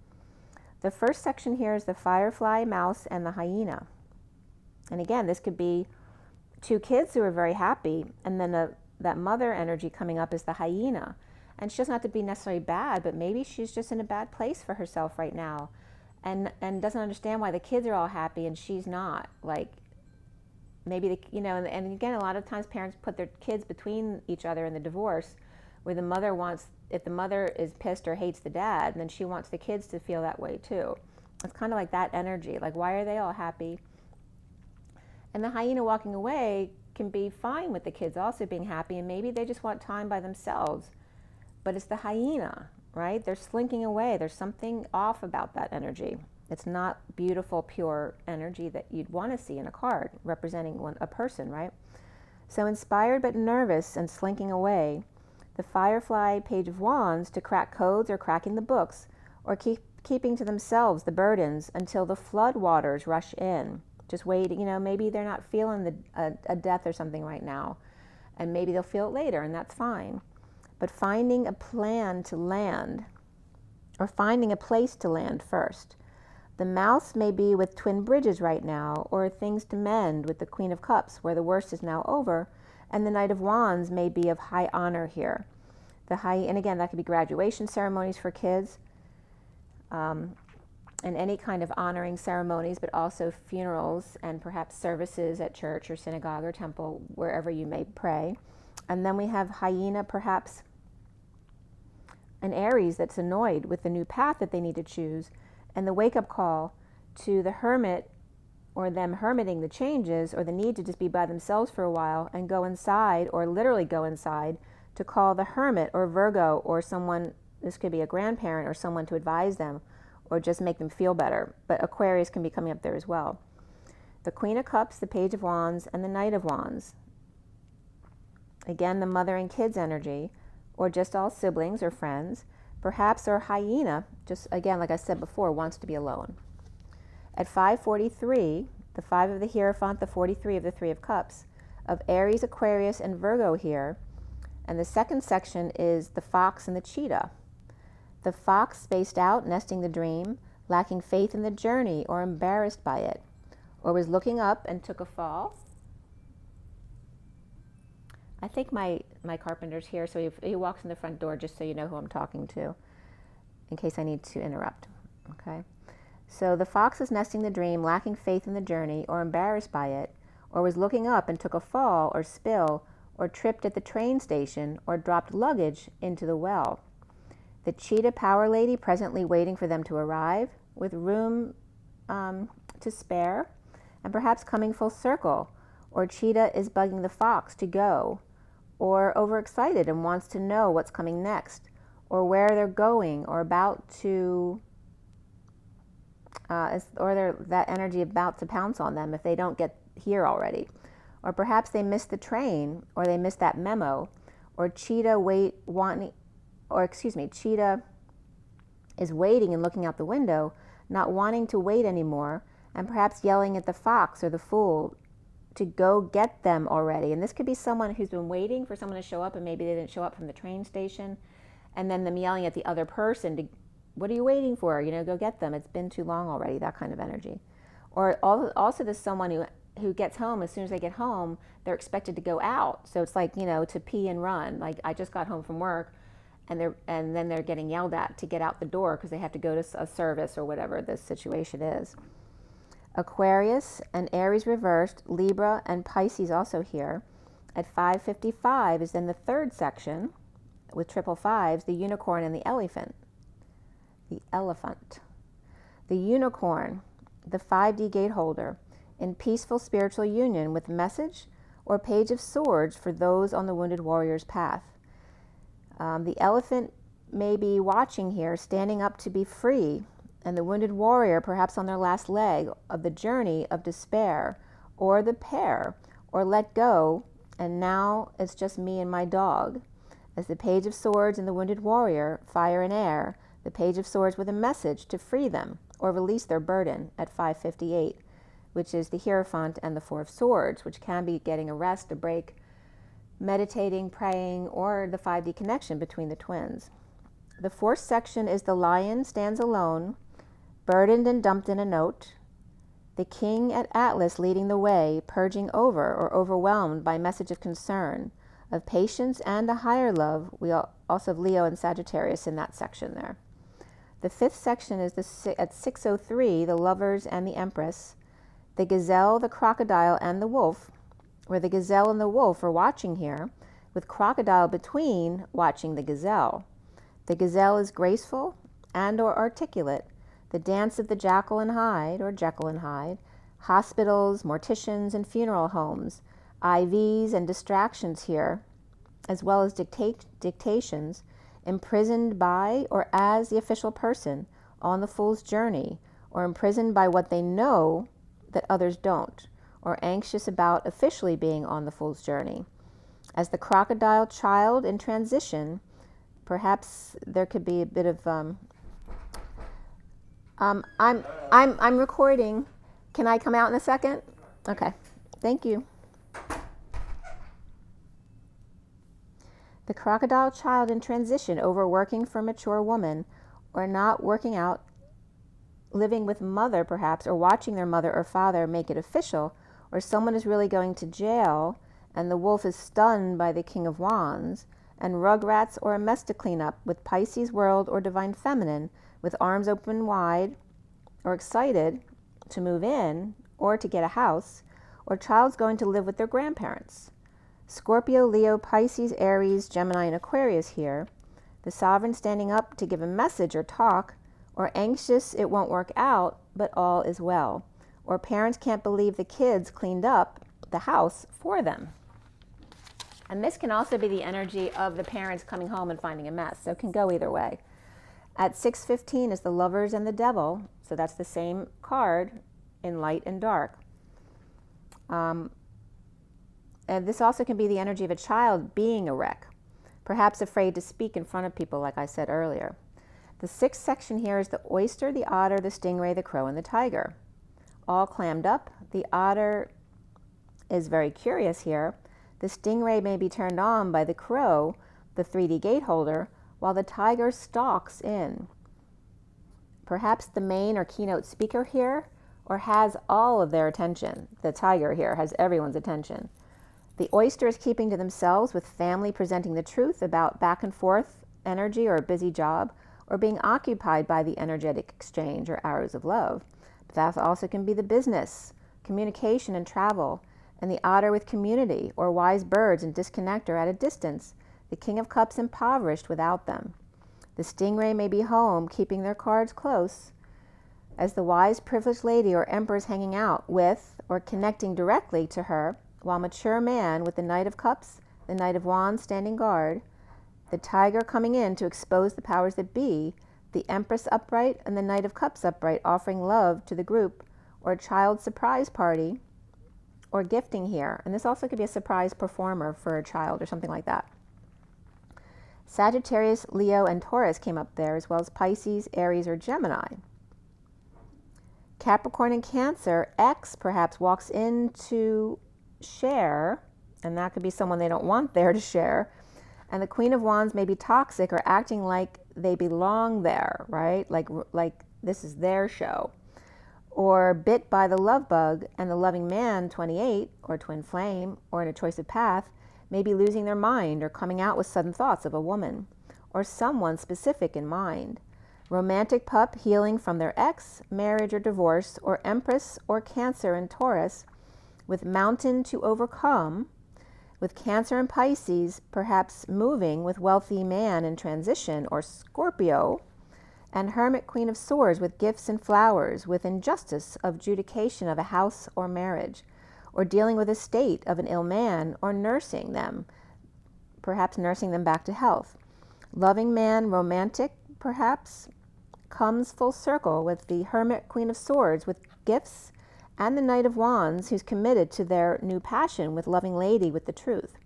The first section here is the firefly, mouse, and the hyena. And again, this could be two kids who are very happy, and then that mother energy coming up is the hyena. And she doesn't have to be necessarily bad, but maybe she's just in a bad place for herself right now, and doesn't understand why the kids are all happy and she's not. Like, maybe, and again, a lot of times parents put their kids between each other in the divorce, where the mother wants, if the mother is pissed or hates the dad, then she wants the kids to feel that way too. It's kind of like that energy, like, why are they all happy? And the hyena walking away can be fine with the kids also being happy, and maybe they just want time by themselves. But it's the hyena, right? They're slinking away. There's something off about that energy. It's not beautiful, pure energy that you'd want to see in a card representing a person, right? So inspired but nervous and slinking away, the firefly, Page of Wands, to crack codes or cracking the books, or keeping to themselves the burdens until the flood waters rush in. Just waiting, maybe they're not feeling a death or something right now, and maybe they'll feel it later, and that's fine. But finding a plan to land, or finding a place to land first. The mouse may be with twin bridges right now, or things to mend with the Queen of Cups, where the worst is now over, and the Knight of Wands may be of high honor here. And again, that could be graduation ceremonies for kids, and any kind of honoring ceremonies, but also funerals and perhaps services at church or synagogue or temple, wherever you may pray. And then we have hyena, perhaps an Aries that's annoyed with the new path that they need to choose, and the wake-up call to the hermit, or them hermiting the changes, or the need to just be by themselves for a while and go inside, or literally go inside, to call the hermit or Virgo or someone, this could be a grandparent or someone to advise them, or just make them feel better. But Aquarius can be coming up there as well. The Queen of Cups, the Page of Wands, and the Knight of Wands. Again, the mother and kids energy, or just all siblings or friends. Perhaps our hyena, just again, like I said before, wants to be alone. At 543, the 5 of the Hierophant, the 43 of the 3 of Cups, of Aries, Aquarius, and Virgo here. And the second section is the fox and the cheetah. The fox spaced out, nesting the dream, lacking faith in the journey or embarrassed by it, or was looking up and took a fall. I think my carpenter's here, so he walks in the front door, just so you know who I'm talking to, in case I need to interrupt. Okay. So the fox is nesting the dream, lacking faith in the journey or embarrassed by it, or was looking up and took a fall or spill, or tripped at the train station, or dropped luggage into the well. The cheetah power lady presently waiting for them to arrive, with room to spare, and perhaps coming full circle. Or cheetah is bugging the fox to go, or overexcited and wants to know what's coming next, or where they're going, or about to, that energy about to pounce on them if they don't get here already. Or perhaps they missed the train, or they missed that memo, or cheetah cheetah is waiting and looking out the window, not wanting to wait anymore, and perhaps yelling at the fox or the fool to go get them already. And this could be someone who's been waiting for someone to show up, and maybe they didn't show up from the train station, and then them yelling at the other person to, what are you waiting for? Go get them. It's been too long already, that kind of energy. Or also there's someone who gets home, as soon as they get home, they're expected to go out. So it's like, to pee and run. Like, I just got home from work, and then they're getting yelled at to get out the door because they have to go to a service or whatever the situation is. Aquarius and Aries reversed, Libra and Pisces also here. At 555 is then the third section with triple fives, the unicorn and the elephant. The elephant. The unicorn, the 5D gate holder, in peaceful spiritual union with message or page of swords for those on the wounded warrior's path. The elephant may be watching here, standing up to be free, and the wounded warrior perhaps on their last leg of the journey of despair, or the pair, or let go, and now it's just me and my dog. As the Page of Swords and the Wounded Warrior, fire and air, the Page of Swords with a message to free them or release their burden at 558, which is the Hierophant and the Four of Swords, which can be getting a rest, a break, meditating, praying, or the 5D connection between the twins. The fourth section is the Lion stands alone, burdened and dumped in a note. The King at Atlas leading the way, purging over or overwhelmed by message of concern, of patience and a higher love. We also have Leo and Sagittarius in that section there. The fifth section is at 603, the Lovers and the Empress, the Gazelle, the Crocodile, and the Wolf, where the Gazelle and the Wolf are watching here, with Crocodile between watching the Gazelle. The Gazelle is graceful and or articulate, the dance of the Jackal and Hyde, or Jekyll and Hyde, hospitals, morticians, and funeral homes, IVs and distractions here, as well as dictations, imprisoned by or as the official person on the Fool's journey, or imprisoned by what they know that others don't, or anxious about officially being on the Fool's journey. As the Crocodile child in transition, perhaps there could be a bit of I'm recording. Can I come out in a second? Okay. Thank you. The Crocodile child in transition, overworking for mature woman, or not working out, living with mother perhaps, or watching their mother or father make it official, or someone is really going to jail and the wolf is stunned by the King of Wands, and Rugrats or a mess to clean up with Pisces world or divine feminine, with arms open wide, or excited to move in, or to get a house, or child's going to live with their grandparents. Scorpio, Leo, Pisces, Aries, Gemini, and Aquarius here. The sovereign standing up to give a message or talk, or anxious it won't work out, but all is well. Or parents can't believe the kids cleaned up the house for them. And this can also be the energy of the parents coming home and finding a mess, so it can go either way. At 615 is the Lovers and the Devil, so that's the same card in light and dark. And this also can be the energy of a child being a wreck, perhaps afraid to speak in front of people, like I said earlier. The sixth section here is the oyster, the otter, the stingray, the crow, and the tiger. All clammed up. The otter is very curious here. The stingray may be turned on by the crow, the 3D gate holder, while the tiger stalks in. Perhaps the main or keynote speaker here, or has all of their attention. The tiger here has everyone's attention. The oyster is keeping to themselves, with family presenting the truth about back and forth energy or a busy job, or being occupied by the energetic exchange or arrows of love. But that also can be the business, communication, and travel, and the otter with community, or wise birds and disconnect or at a distance, the King of Cups impoverished without them. The stingray may be home, keeping their cards close, as the wise privileged lady or empress hanging out with or connecting directly to her, while mature man with the Knight of Cups, the Knight of Wands standing guard, the tiger coming in to expose the powers that be, the Empress upright and the Knight of Cups upright offering love to the group, or a child surprise party, or gifting here. And this also could be a surprise performer for a child or something like that. Sagittarius, Leo, and Taurus came up there, as well as Pisces, Aries, or Gemini. Capricorn and Cancer, X perhaps walks in to share, and that could be someone they don't want there to share, and the Queen of Wands may be toxic or acting like they belong there, right? Like this is their show. Or bit by the love bug, and the loving man, 28, or twin flame, or in a choice of path, may be losing their mind or coming out with sudden thoughts of a woman, or someone specific in mind. Romantic pup healing from their ex, marriage or divorce, or Empress or Cancer and Taurus, with mountain to overcome, with Cancer and Pisces perhaps moving with wealthy man in transition, or Scorpio, and Hermit, Queen of Swords with gifts and flowers, with injustice of adjudication of a house or marriage, or dealing with a state of an ill man, or nursing them, perhaps nursing them back to health. Loving man, romantic perhaps, comes full circle with the Hermit, Queen of Swords with gifts, and the Knight of Wands, who's committed to their new passion with loving lady with the truth.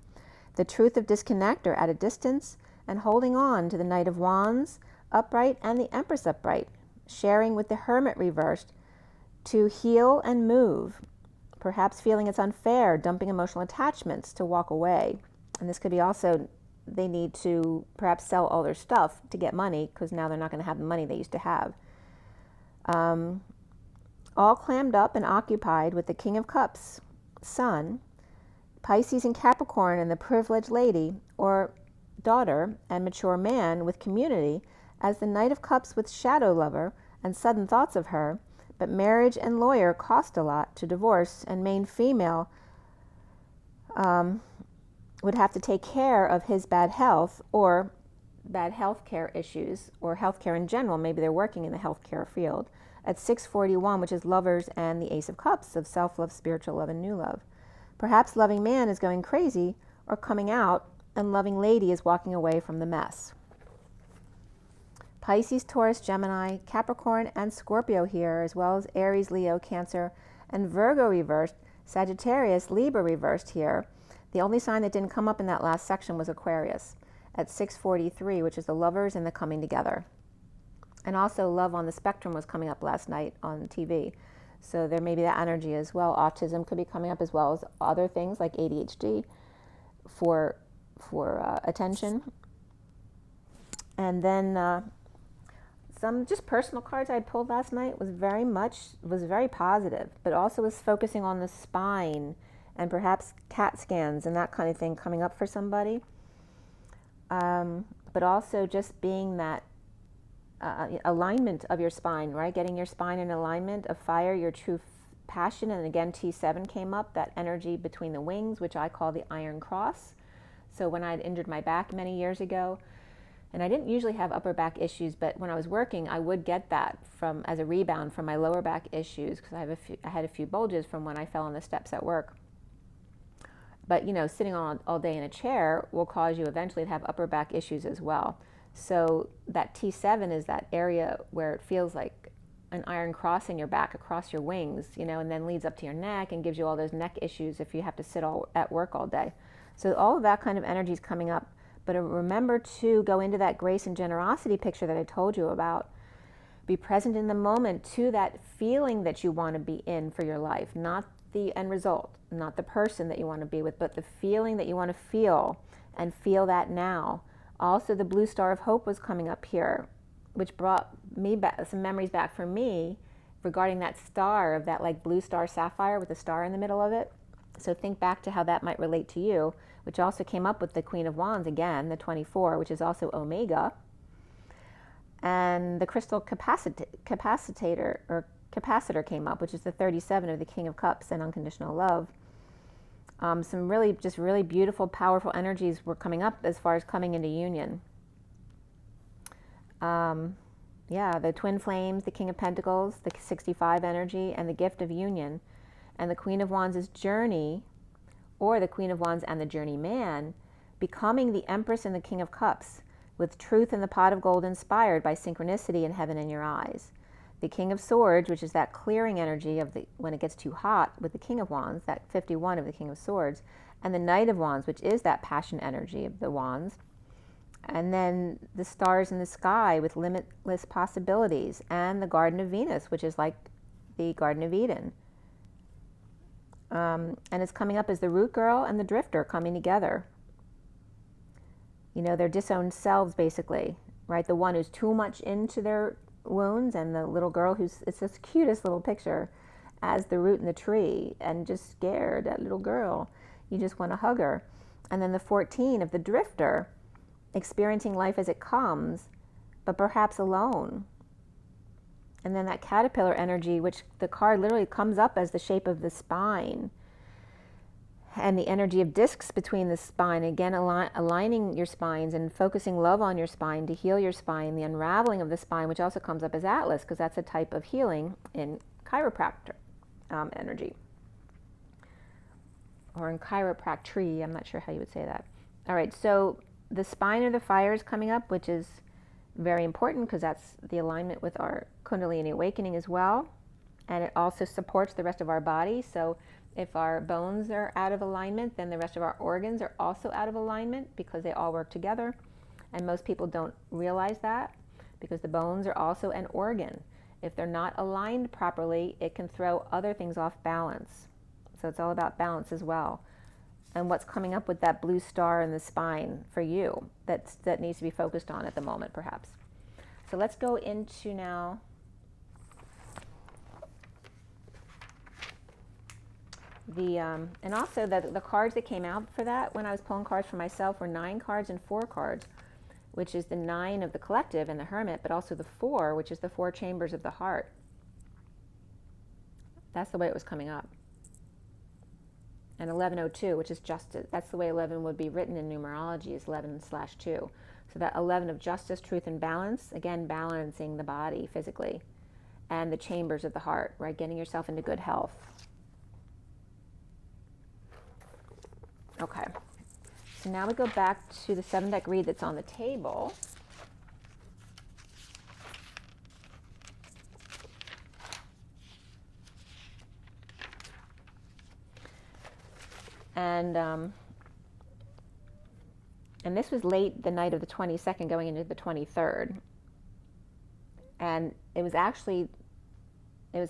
the truth of disconnect or at a distance, and holding on to the Knight of Wands upright and the Empress upright, sharing with the Hermit reversed to heal and move, perhaps feeling it's unfair, dumping emotional attachments to walk away. And this could be also, they need to perhaps sell all their stuff to get money, because now they're not going to have the money they used to have. All clammed up and occupied with the King of Cups, Sun, Pisces and Capricorn, and the privileged lady or daughter and mature man with community as the Knight of Cups with shadow lover and sudden thoughts of her. But marriage and lawyer cost a lot to divorce, and main female would have to take care of his bad health or bad health care issues, or health care in general. Maybe they're working in the healthcare field. At 641, which is lovers and the Ace of Cups of self-love, spiritual love, and new love. Perhaps loving man is going crazy or coming out, and loving lady is walking away from the mess. Pisces, Taurus, Gemini, Capricorn, and Scorpio here, as well as Aries, Leo, Cancer, and Virgo reversed, Sagittarius, Libra reversed here. The only sign that didn't come up in that last section was Aquarius at 643, which is the lovers and the coming together. And also love on the spectrum was coming up last night on TV. So there may be that energy as well. Autism could be coming up, as well as other things like ADHD for attention. And then some just personal cards I pulled last night was very positive, but also was focusing on the spine and perhaps CAT scans and that kind of thing coming up for somebody. But also just being that alignment of your spine, right? Getting your spine in alignment of fire, your true passion. And again, T7 came up, that energy between the wings, which I call the Iron Cross. So when I had injured my back many years ago, and I didn't usually have upper back issues, but when I was working, I would get that as a rebound from my lower back issues, because I had a few bulges from when I fell on the steps at work. But sitting all day in a chair will cause you eventually to have upper back issues as well. So that T7 is that area where it feels like an iron cross in your back across your wings, and then leads up to your neck and gives you all those neck issues if you have to sit at work all day. So all of that kind of energy is coming up. But remember to go into that grace and generosity picture that I told you about. Be present in the moment to that feeling that you want to be in for your life, not the end result, not the person that you want to be with, but the feeling that you want to feel, and feel that now. Also, the blue star of hope was coming up here, which brought me back some memories back for me regarding that star, of that like blue star sapphire with a star in the middle of it. So think back to how that might relate to you, which also came up with the Queen of Wands again, the 24, which is also Omega. And the crystal capacitor came up, which is the 37 of the King of Cups and unconditional love. Some really beautiful, powerful energies were coming up as far as coming into union. The twin flames, the King of Pentacles, the 65 energy, and the gift of union. And the Queen of Wands is journey, or the Queen of Wands and the journeyman, becoming the Empress and the King of Cups, with truth in the pot of gold inspired by synchronicity and heaven in your eyes. The King of Swords, which is that clearing energy of when it gets too hot, with the King of Wands, that 51 of the King of Swords, and the Knight of Wands, which is that passion energy of the Wands. And then the stars in the sky with limitless possibilities, and the Garden of Venus, which is like the Garden of Eden. And it's coming up as the root girl and the drifter coming together. Their disowned selves, basically, right? The one who's too much into their wounds, and the little girl it's this cutest little picture as the root in the tree, and just scared, that little girl. You just want to hug her. And then the 14 of the drifter, experiencing life as it comes, but perhaps alone. And then that caterpillar energy, which the card literally comes up as the shape of the spine, and the energy of discs between the spine, again aligning your spines and focusing love on your spine to heal your spine, the unraveling of the spine, which also comes up as Atlas, because that's a type of healing in chiropractor energy, or in chiropractry. I'm not sure how you would say that. All right, so the spine of the fire is coming up, which is very important because that's the alignment with our Kundalini awakening as well, and it also supports the rest of our body. So If our bones are out of alignment, then the rest of our organs are also out of alignment because they all work together. And most people don't realize that because the bones are also an organ. If they're not aligned properly, it can throw other things off balance. So it's all about balance as well. And what's coming up with that blue star in the spine for you that needs to be focused on at the moment, perhaps. So let's go into now and also the cards that came out for that when I was pulling cards for myself were 9 cards and 4 cards, which is the 9 of the collective and the Hermit, but also the 4, which is the 4 chambers of the heart. That's the way it was coming up. And 1102, which is justice. That's the way 11 would be written in numerology, is 11/2. So that 11 of justice, truth, and balance, again, balancing the body physically, and the chambers of the heart, right? Getting yourself into good health. Okay. So now we go back to the 7-deck read that's on the table. And this was late the night of the 22nd going into the 23rd. And it was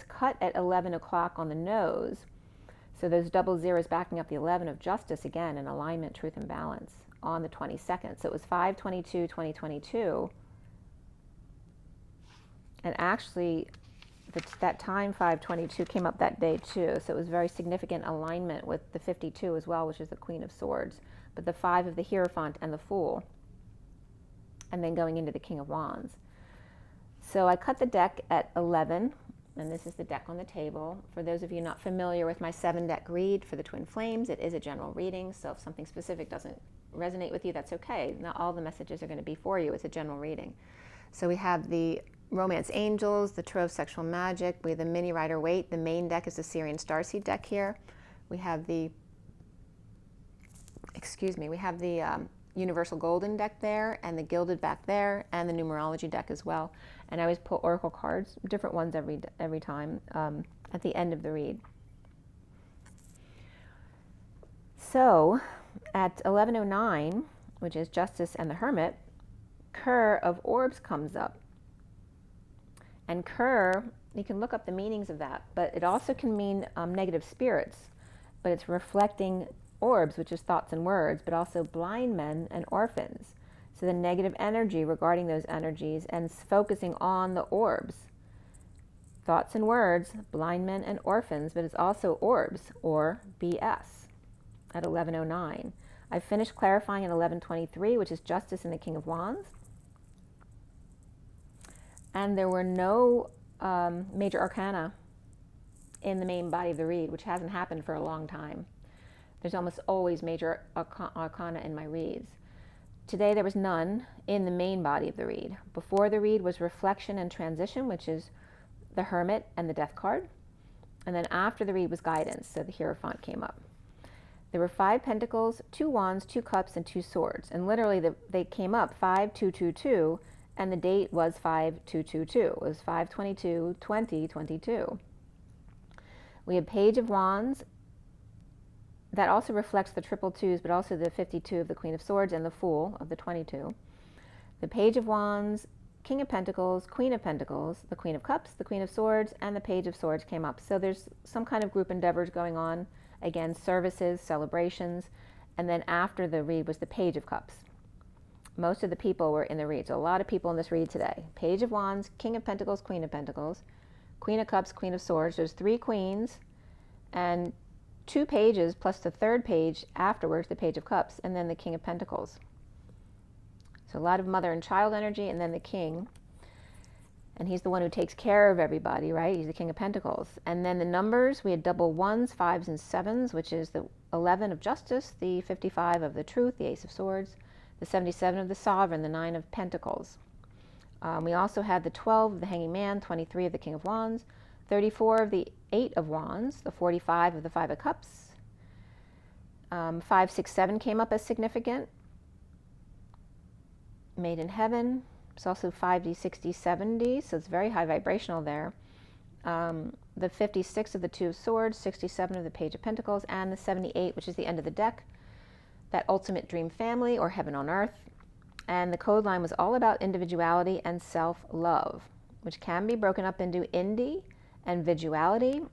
cut at 11 o'clock on the nose. So those double zeros backing up the 11 of justice, again, in alignment, truth, and balance on the 22nd. So it was 5/22/2022. And actually, that time 5/22 came up that day too. So it was very significant alignment with the 52 as well, which is the Queen of Swords. But the 5 of the Hierophant and the Fool. And then going into the King of Wands. So I cut the deck at 11. And this is the deck on the table. For those of you not familiar with my 7-deck read for the Twin Flames, it is a general reading. So if something specific doesn't resonate with you, that's okay. Not all the messages are going to be for you. It's a general reading. So we have the Romance Angels, the Tarot of Sexual Magic. We have the Mini Rider Waite. The main deck is the SIRIAN Starseed deck here. We have the, Universal Golden deck there, and the Gilded back there, and the Numerology deck as well. And I always pull oracle cards, different ones every time at the end of the read. So at 11:09, which is Justice and the Hermit, Cur of Orbs comes up. And Cur, you can look up the meanings of that, but it also can mean negative spirits, but it's reflecting orbs, which is thoughts and words, but also blind men and orphans. So the negative energy regarding those energies and focusing on the orbs. Thoughts and words, blind men and orphans, but it's also orbs or BS at 11:09. I finished clarifying at 11:23, which is Justice and the King of Wands. And there were no major arcana in the main body of the read, which hasn't happened for a long time. There's almost always major arcana in my reads. Today there was none in the main body of the read. Before the read was Reflection and Transition, which is the Hermit and the Death card. And then after the read was Guidance, so the Hierophant came up. There were 5 Pentacles, 2 Wands, 2 Cups, and 2 Swords. And literally they came up 5/2/22, and the date was 5/2/22. It was 5/22/2022. We have Page of Wands. That also reflects the triple twos, but also the 52 of the Queen of Swords and the Fool of the 22. The Page of Wands, King of Pentacles, Queen of Pentacles, the Queen of Cups, the Queen of Swords, and the Page of Swords came up. So there's some kind of group endeavors going on. Again, services, celebrations. And then after the read was the Page of Cups. Most of the people were in the read. So a lot of people in this read today. Page of Wands, King of Pentacles, Queen of Pentacles, Queen of Cups, Queen of Swords. There's 3 queens and 2 pages plus the 3rd page afterwards, the Page of Cups, and then the King of Pentacles. So a lot of mother and child energy, and then the King. And he's the one who takes care of everybody, right? He's the King of Pentacles. And then the numbers, we had double 1s, 5s, and 7s, which is the 11 of Justice, the 55 of the Truth, the Ace of Swords, the 77 of the Sovereign, the 9 of Pentacles. We also had the 12 of the Hanging Man, 23 of the King of Wands, 34 of the 8 of Wands, the 45 of the 5 of Cups. 5, 6, 7 came up as significant. Made in Heaven. It's also 5D, 60, 70, so it's very high vibrational there. the 56 of the Two of Swords, 67 of the Page of Pentacles, and the 78, which is the end of the deck, that ultimate dream family or heaven on earth. And the code line was all about individuality and self-love, which can be broken up into indie and viduality,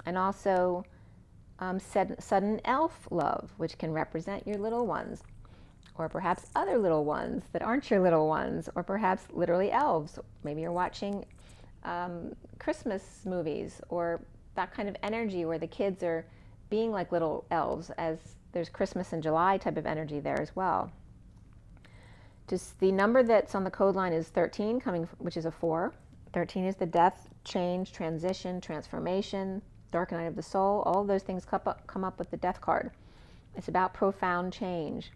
and also sudden elf love, which can represent your little ones, or perhaps other little ones that aren't your little ones, or perhaps literally elves. Maybe you're watching Christmas movies, or that kind of energy where the kids are being like little elves, as there's Christmas in July type of energy there as well. Just the number that's on the code line is 13, which is a 4. 13 is the death, change, transition, transformation, dark night of the soul. All of those things come up with the death card. It's about profound change,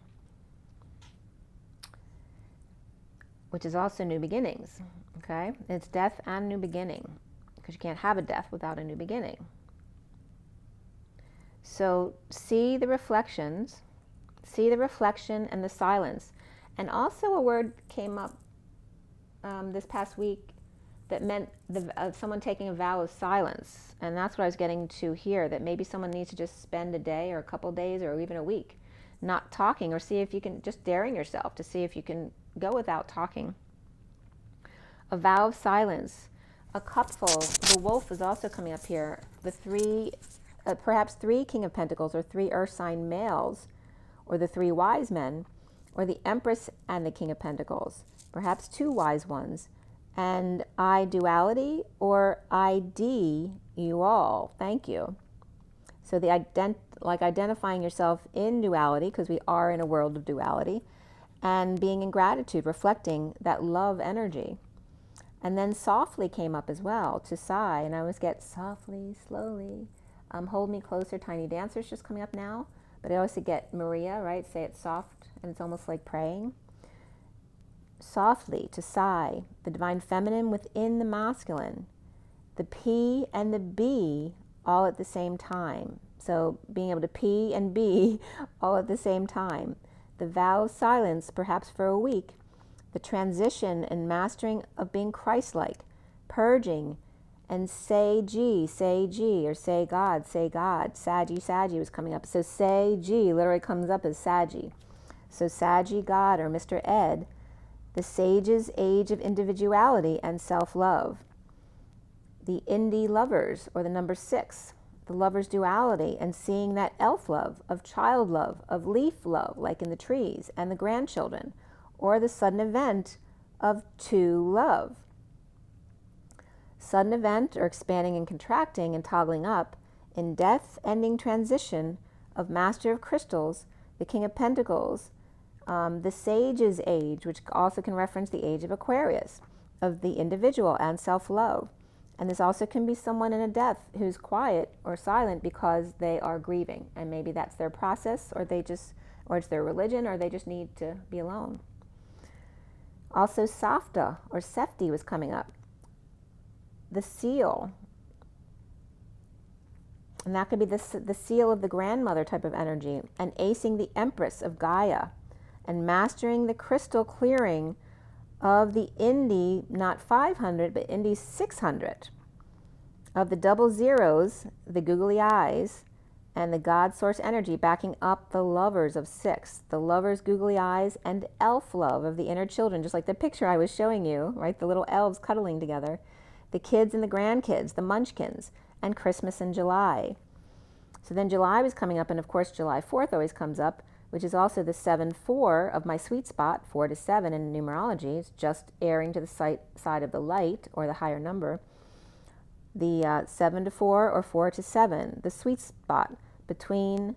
which is also new beginnings. Okay, it's death and new beginning, because you can't have a death without a new beginning. So see the reflections, see the reflection and the silence. And also a word came up this past week that meant someone taking a vow of silence. And that's what I was getting to here, that maybe someone needs to just spend a day or a couple days or even a week not talking, or see if you can, just daring yourself to see if you can go without talking. A vow of silence. A cupful. The wolf is also coming up here. The three, perhaps 3 King of Pentacles, or 3 earth sign males, or the 3 wise men, or the Empress and the King of Pentacles, perhaps 2 wise ones, and I duality, or ID you all. Thank you. So the identifying yourself in duality, because we are in a world of duality, and being in gratitude, reflecting that love energy. And then softly came up as well, to sigh, and I always get softly, slowly, hold me closer, tiny dancers just coming up now. But I also get Maria, right? Say it soft, and it's almost like praying. Softly, to sigh, the divine feminine within the masculine. The P and the B all at the same time. So being able to P and B all at the same time. The vow of silence, perhaps for a week. The transition and mastering of being Christ-like. Purging and say G, or say God, say God. Saggy was coming up. So say G literally comes up as Saggy. So Saggy God, or Mr. Ed, the sage's age of individuality and self-love. The indie lovers, or the number 6, the lover's duality, and seeing that elf love, of child love, of leaf love, like in the trees, and the grandchildren, or the sudden event of 2 love. Sudden event, or expanding and contracting and toggling up, in death, ending, transition of Master of Crystals, the King of Pentacles, the Sage's age, which also can reference the age of Aquarius, of the individual and self-love. And this also can be someone in a death who's quiet or silent because they are grieving, and maybe that's their process, or it's their religion, or they just need to be alone. Also, Safta, or Sefti, was coming up. The seal, and that could be the seal of the grandmother type of energy, and acing the Empress of Gaia, and mastering the crystal clearing of the Indy, not 500, but Indy 600, of the double zeros, the googly eyes, and the God source energy backing up the lovers of 6, the lovers, googly eyes, and elf love of the inner children, just like the picture I was showing you, right? The little elves cuddling together. The kids and the grandkids, the munchkins, and Christmas in July. So then July was coming up, and of course July 4th always comes up, which is also the 7-4 of my sweet spot, 4 to 7 in numerology. It's just airing to the side of the light, or the higher number. The 7 to 4 or 4 to 7, the sweet spot between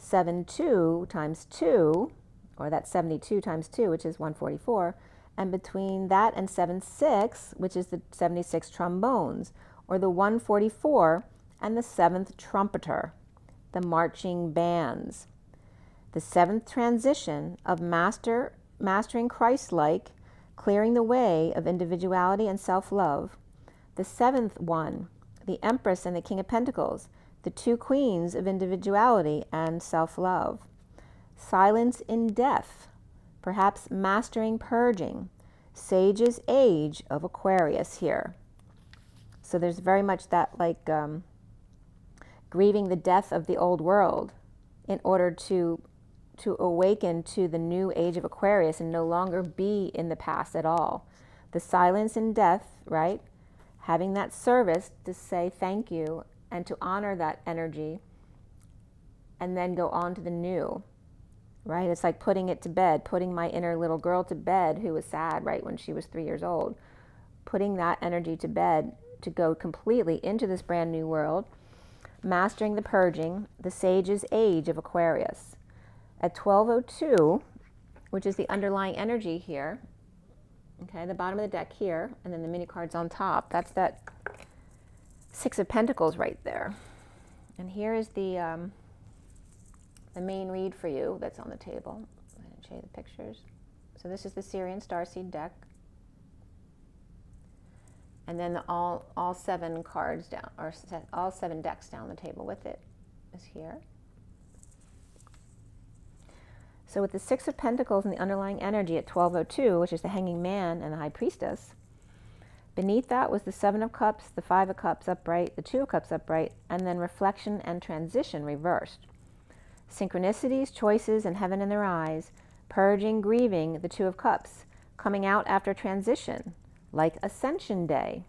7-2 times 2, or that's 72 times 2, which is 144, and between that and 7-6, which is the 76 trombones, or the 144 and the 7th trumpeter, the marching bands. The 7th transition of mastering Christ-like, clearing the way of individuality and self-love. The 7th one, the Empress and the King of Pentacles, the 2 queens of individuality and self-love. Silence in death, perhaps mastering purging. Sage's age of Aquarius here. So there's very much that like grieving the death of the old world in order to awaken to the new age of Aquarius and no longer be in the past at all. The silence in death, right? Having that service to say thank you and to honor that energy and then go on to the new, right? It's like putting it to bed, putting my inner little girl to bed who was sad, right, when she was 3 years old, putting that energy to bed to go completely into this brand new world, mastering the purging, the sage's age of Aquarius. At 12:02, which is the underlying energy here, okay, the bottom of the deck here, and then the mini cards on top, that's that Six of Pentacles right there. And here is the main read for you that's on the table. I'm going to show you the pictures. So this is the SIRIAN Starseed deck. And then all 7 cards down, or all 7 decks down the table with it is here. So with the Six of Pentacles and the underlying energy at 12:02, which is the Hanging Man and the High Priestess, beneath that was the Seven of Cups, the Five of Cups upright, the Two of Cups upright, and then reflection and transition reversed. Synchronicities, choices, and heaven in their eyes, purging, grieving, the Two of Cups, coming out after transition, like Ascension Day.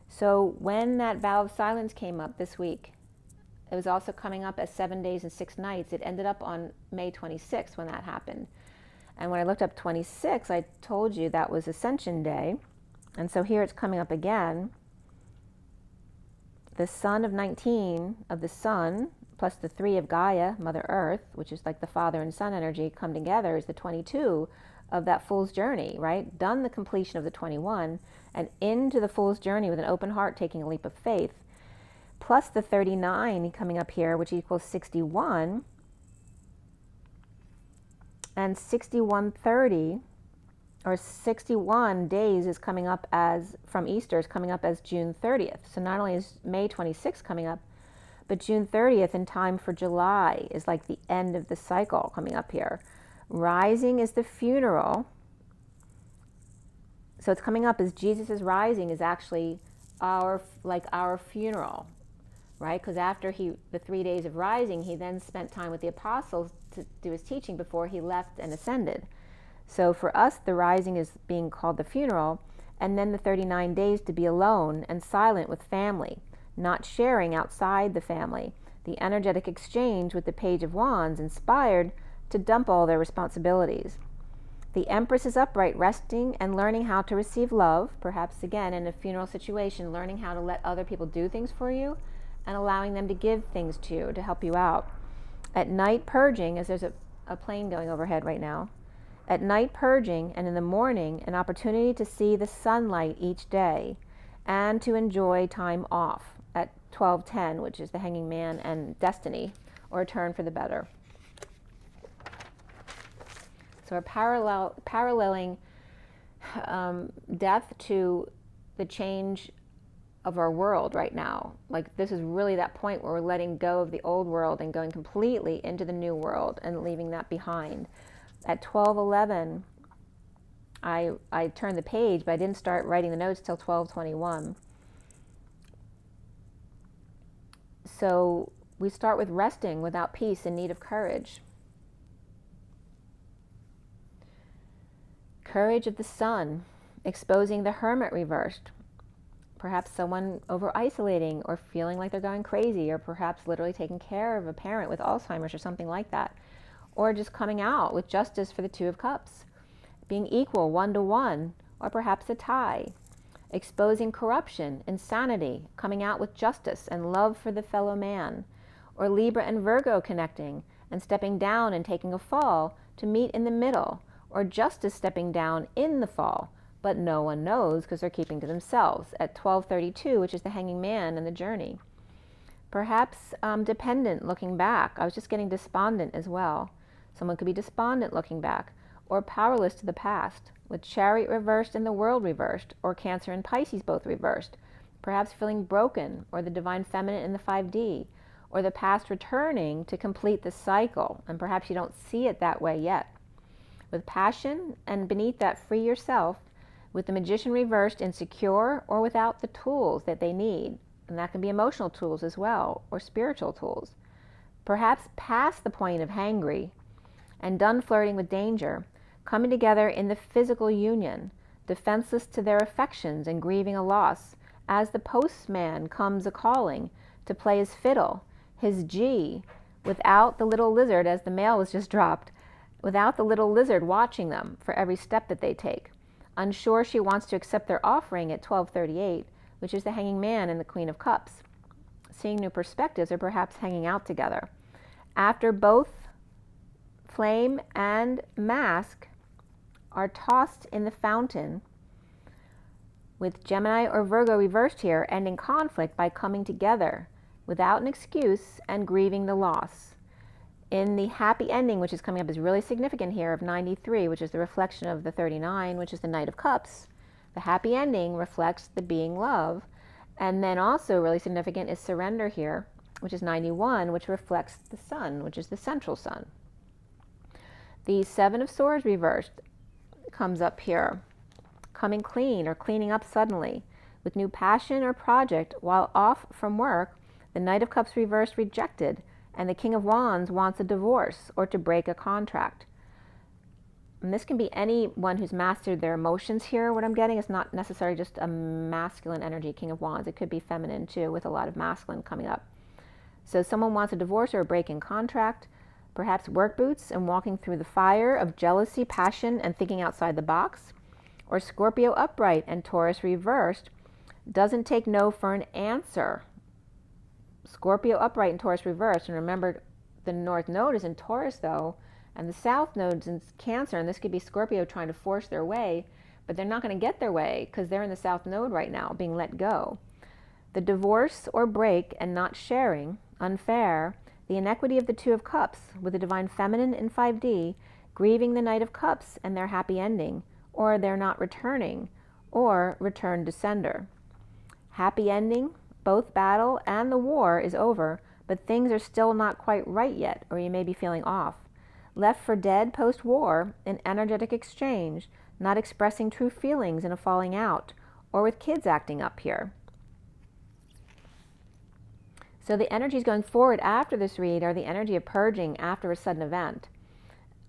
So when that vow of silence came up this week, it was also coming up as 7 days and 6 nights. It ended up on May 26th when that happened. And when I looked up 26, I told you that was Ascension Day. And so here it's coming up again. The Sun of 19 of the Sun, plus the 3 of Gaia, Mother Earth, which is like the Father and Son energy, come together is the 22 of that Fool's Journey, right? Done the completion of the 21 and into the Fool's Journey with an open heart, taking a leap of faith. Plus the 39 coming up here, which equals 61. And 6130, or 61 days is coming up as, from Easter, is coming up as June 30th. So not only is May 26th coming up, but June 30th in time for July is like the end of the cycle coming up here. Rising is the funeral. So it's coming up as Jesus' rising is actually our funeral, right? Because after the 3 days of rising, he then spent time with the apostles to do his teaching before he left and ascended. So for us, the rising is being called the funeral, and then the 39 days to be alone and silent with family, not sharing outside the family. The energetic exchange with the Page of Wands inspired to dump all their responsibilities. The Empress is upright, resting and learning how to receive love, perhaps again in a funeral situation, learning how to let other people do things for you and allowing them to give things to you to help you out. At night, purging, as there's a plane going overhead right now. At night, purging, and in the morning, an opportunity to see the sunlight each day and to enjoy time off at 12:10, which is the Hanging Man and Destiny, or a turn for the better. So we're paralleling death to the change of our world right now. Like this is really that point where we're letting go of the old world and going completely into the new world and leaving that behind. At 12:11, I turned the page, but I didn't start writing the notes till 12:21. So we start with resting without peace in need of courage. Courage of the Sun, exposing the Hermit reversed. Perhaps someone over-isolating or feeling like they're going crazy, or perhaps literally taking care of a parent with Alzheimer's or something like that. Or just coming out with justice for the Two of Cups. Being equal, 1-to-1, or perhaps a tie. Exposing corruption, insanity, coming out with justice and love for the fellow man. Or Libra and Virgo connecting and stepping down and taking a fall to meet in the middle. Or justice stepping down in the fall, but no one knows because they're keeping to themselves at 12:32, which is the Hanging Man and the Journey. Perhaps dependent looking back. I was just getting despondent as well. Someone could be despondent looking back, or powerless to the past, with Chariot reversed and the World reversed, or Cancer and Pisces both reversed. Perhaps feeling broken, or the Divine Feminine in the 5D, or the past returning to complete the cycle, and perhaps you don't see it that way yet. With passion, and beneath that, free yourself, with the Magician reversed insecure or without the tools that they need. And that can be emotional tools as well, or spiritual tools. Perhaps past the point of hangry and done flirting with danger, coming together in the physical union, defenseless to their affections and grieving a loss, as the postman comes a-calling to play his fiddle, his G, without the little lizard, as the mail was just dropped, without the little lizard watching them for every step that they take. Unsure she wants to accept their offering at 12:38, which is the Hanging Man and the Queen of Cups. Seeing new perspectives, or perhaps hanging out together. After both Flame and Mask are tossed in the fountain, with Gemini or Virgo reversed here, ending conflict by coming together without an excuse and grieving the loss. In the happy ending, which is coming up, is really significant here, of 93, which is the reflection of the 39, which is the Knight of Cups. The happy ending reflects the being love. And then also really significant is surrender here, which is 91, which reflects the sun, which is the central sun. The Seven of Swords reversed comes up here, coming clean or cleaning up suddenly with new passion or project while off from work. The Knight of Cups reversed rejected, and the King of Wands wants a divorce or to break a contract. And this can be anyone who's mastered their emotions here. What I'm getting is not necessarily just a masculine energy, King of Wands. It could be feminine too, with a lot of masculine coming up. So someone wants a divorce or a break in contract, perhaps work boots and walking through the fire of jealousy, passion, and thinking outside the box. Or Scorpio upright and Taurus reversed doesn't take no for an answer. Scorpio upright and Taurus reversed. And remember, the North Node is in Taurus though, and the South Node's in Cancer, and this could be Scorpio trying to force their way, but they're not going to get their way because they're in the South Node right now, being let go. The divorce or break and not sharing, unfair, the inequity of the Two of Cups with the Divine Feminine in 5D, grieving the Knight of Cups and their happy ending, or they're not returning, or return to sender. Happy ending, both battle and the war is over, but things are still not quite right yet, or you may be feeling off. Left for dead post-war, an energetic exchange, not expressing true feelings in a falling out, or with kids acting up here. So the energies going forward after this read are the energy of purging after a sudden event.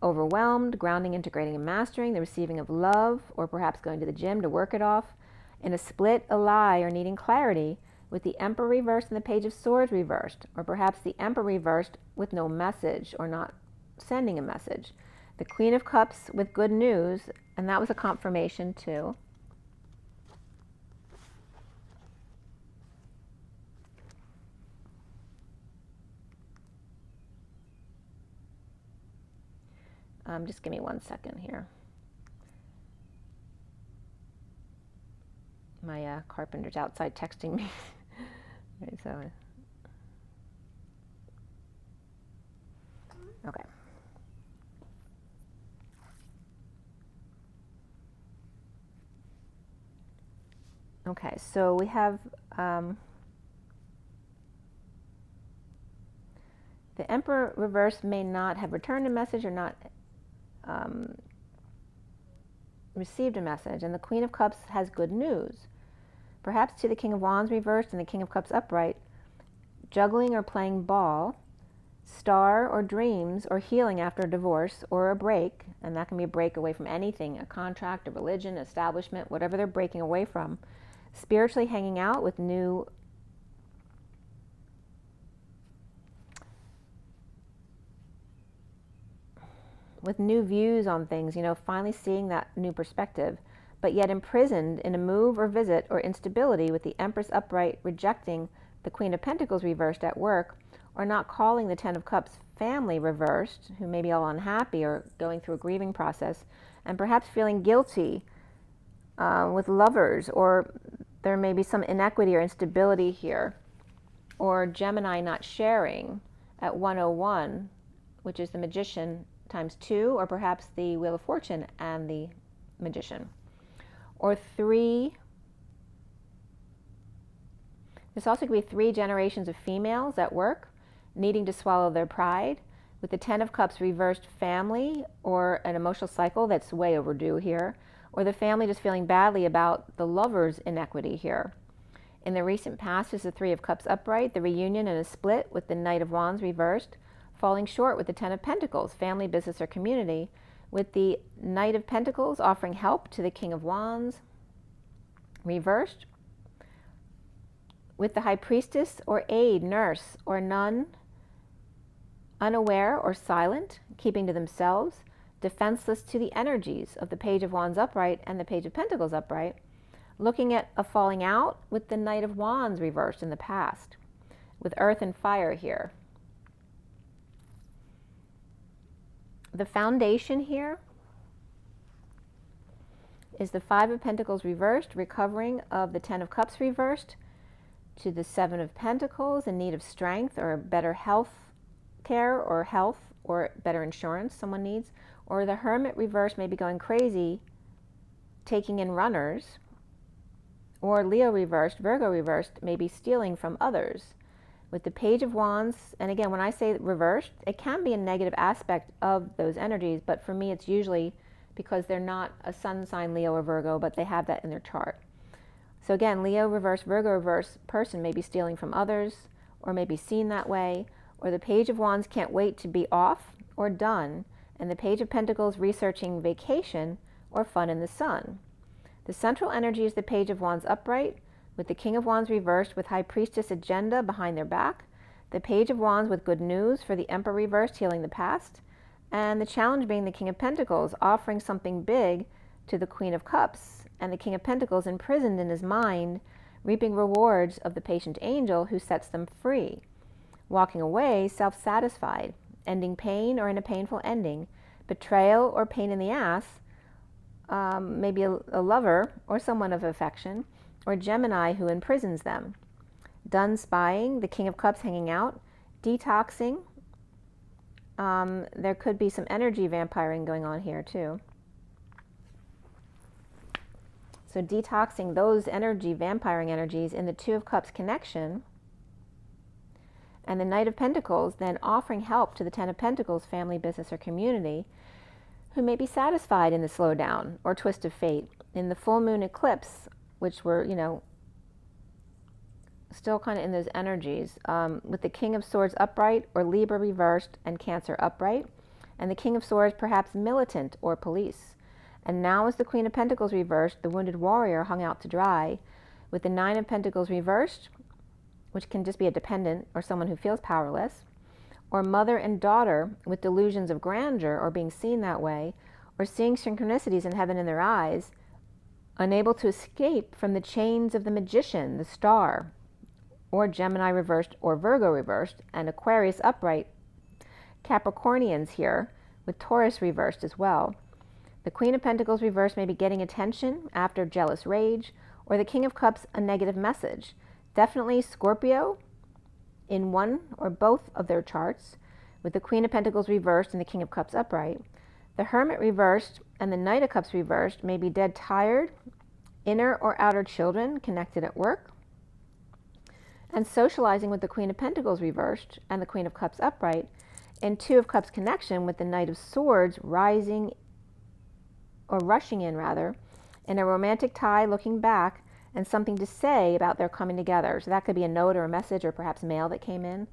Overwhelmed, grounding, integrating, and mastering, the receiving of love, or perhaps going to the gym to work it off. In a split, a lie, or needing clarity, with the Emperor reversed and the Page of Swords reversed, or perhaps the Emperor reversed with no message, or not sending a message. The Queen of Cups with good news, and that was a confirmation too. Just give me 1 second here. My carpenter's outside texting me. Right, so, okay. Okay, so we have the Emperor reverse may not have returned a message or not received a message, and the Queen of Cups has good news. Perhaps to the King of Wands reversed and the King of Cups upright, juggling or playing ball, star or dreams or healing after a divorce or a break, and that can be a break away from anything, a contract, a religion, establishment, whatever they're breaking away from. Spiritually hanging out with new views on things, you know, finally seeing that new perspective, but yet imprisoned in a move or visit or instability with the Empress upright rejecting the Queen of Pentacles reversed at work, or not calling the Ten of Cups family reversed, who may be all unhappy or going through a grieving process, and perhaps feeling guilty with lovers, or there may be some inequity or instability here, or Gemini not sharing at 101, which is the Magician times 2, or perhaps the Wheel of Fortune and the Magician. Or 3, this also could be 3 generations of females at work needing to swallow their pride, with the Ten of Cups reversed family, or an emotional cycle that's way overdue here, or the family just feeling badly about the lover's inequity here. In the recent past is the Three of Cups upright, the reunion and a split with the Knight of Wands reversed, falling short with the Ten of Pentacles, family, business, or community, with the Knight of Pentacles offering help to the King of Wands reversed, with the High Priestess or aid, nurse, or nun, unaware or silent, keeping to themselves, defenseless to the energies of the Page of Wands upright and the Page of Pentacles upright, looking at a falling out with the Knight of Wands reversed in the past, with earth and fire here. The foundation here is the Five of Pentacles reversed, recovering of the Ten of Cups reversed, to the Seven of Pentacles in need of strength or better health care or health or better insurance someone needs, or the Hermit reversed may be going crazy, taking in runners, or Leo reversed, Virgo reversed, may be stealing from others. With the Page of Wands, and again, when I say reversed, it can be a negative aspect of those energies, but for me it's usually because they're not a sun sign Leo or Virgo, but they have that in their chart. So again, Leo reverse, Virgo reverse person may be stealing from others, or may be seen that way, or the Page of Wands can't wait to be off or done, and the Page of Pentacles researching vacation or fun in the sun. The central energy is the Page of Wands upright, with the King of Wands reversed with High Priestess agenda behind their back, the Page of Wands with good news for the Emperor reversed, healing the past, and the challenge being the King of Pentacles offering something big to the Queen of Cups, and the King of Pentacles imprisoned in his mind, reaping rewards of the patient angel who sets them free, walking away self-satisfied, ending pain or in a painful ending, betrayal or pain in the ass, maybe a lover or someone of affection, or Gemini who imprisons them. Done spying, the King of Cups hanging out, detoxing. There could be some energy vampiring going on here too. So detoxing those vampiring energies in the Two of Cups connection, and the Knight of Pentacles then offering help to the Ten of Pentacles, family, business, or community, who may be satisfied in the slowdown or twist of fate. In the full moon eclipse, which were, still kind of in those energies, with the King of Swords upright or Libra reversed and Cancer upright, and the King of Swords perhaps militant or police. And now as the Queen of Pentacles reversed, the wounded warrior hung out to dry, with the Nine of Pentacles reversed, which can just be a dependent or someone who feels powerless, or mother and daughter with delusions of grandeur or being seen that way, or seeing synchronicities in heaven in their eyes, unable to escape from the chains of the magician, the star, or Gemini reversed or Virgo reversed, and Aquarius upright, Capricornians here, with Taurus reversed as well. The Queen of Pentacles reversed may be getting attention after jealous rage, or the King of Cups a negative message. Definitely Scorpio in one or both of their charts, with the Queen of Pentacles reversed and the King of Cups upright. The Hermit reversed and the Knight of Cups reversed may be dead tired, inner or outer children connected at work, and socializing with the Queen of Pentacles reversed and the Queen of Cups upright, and Two of Cups connection with the Knight of Swords rising or rushing in rather, in a romantic tie looking back and something to say about their coming together. So that could be a note or a message or perhaps mail that came in.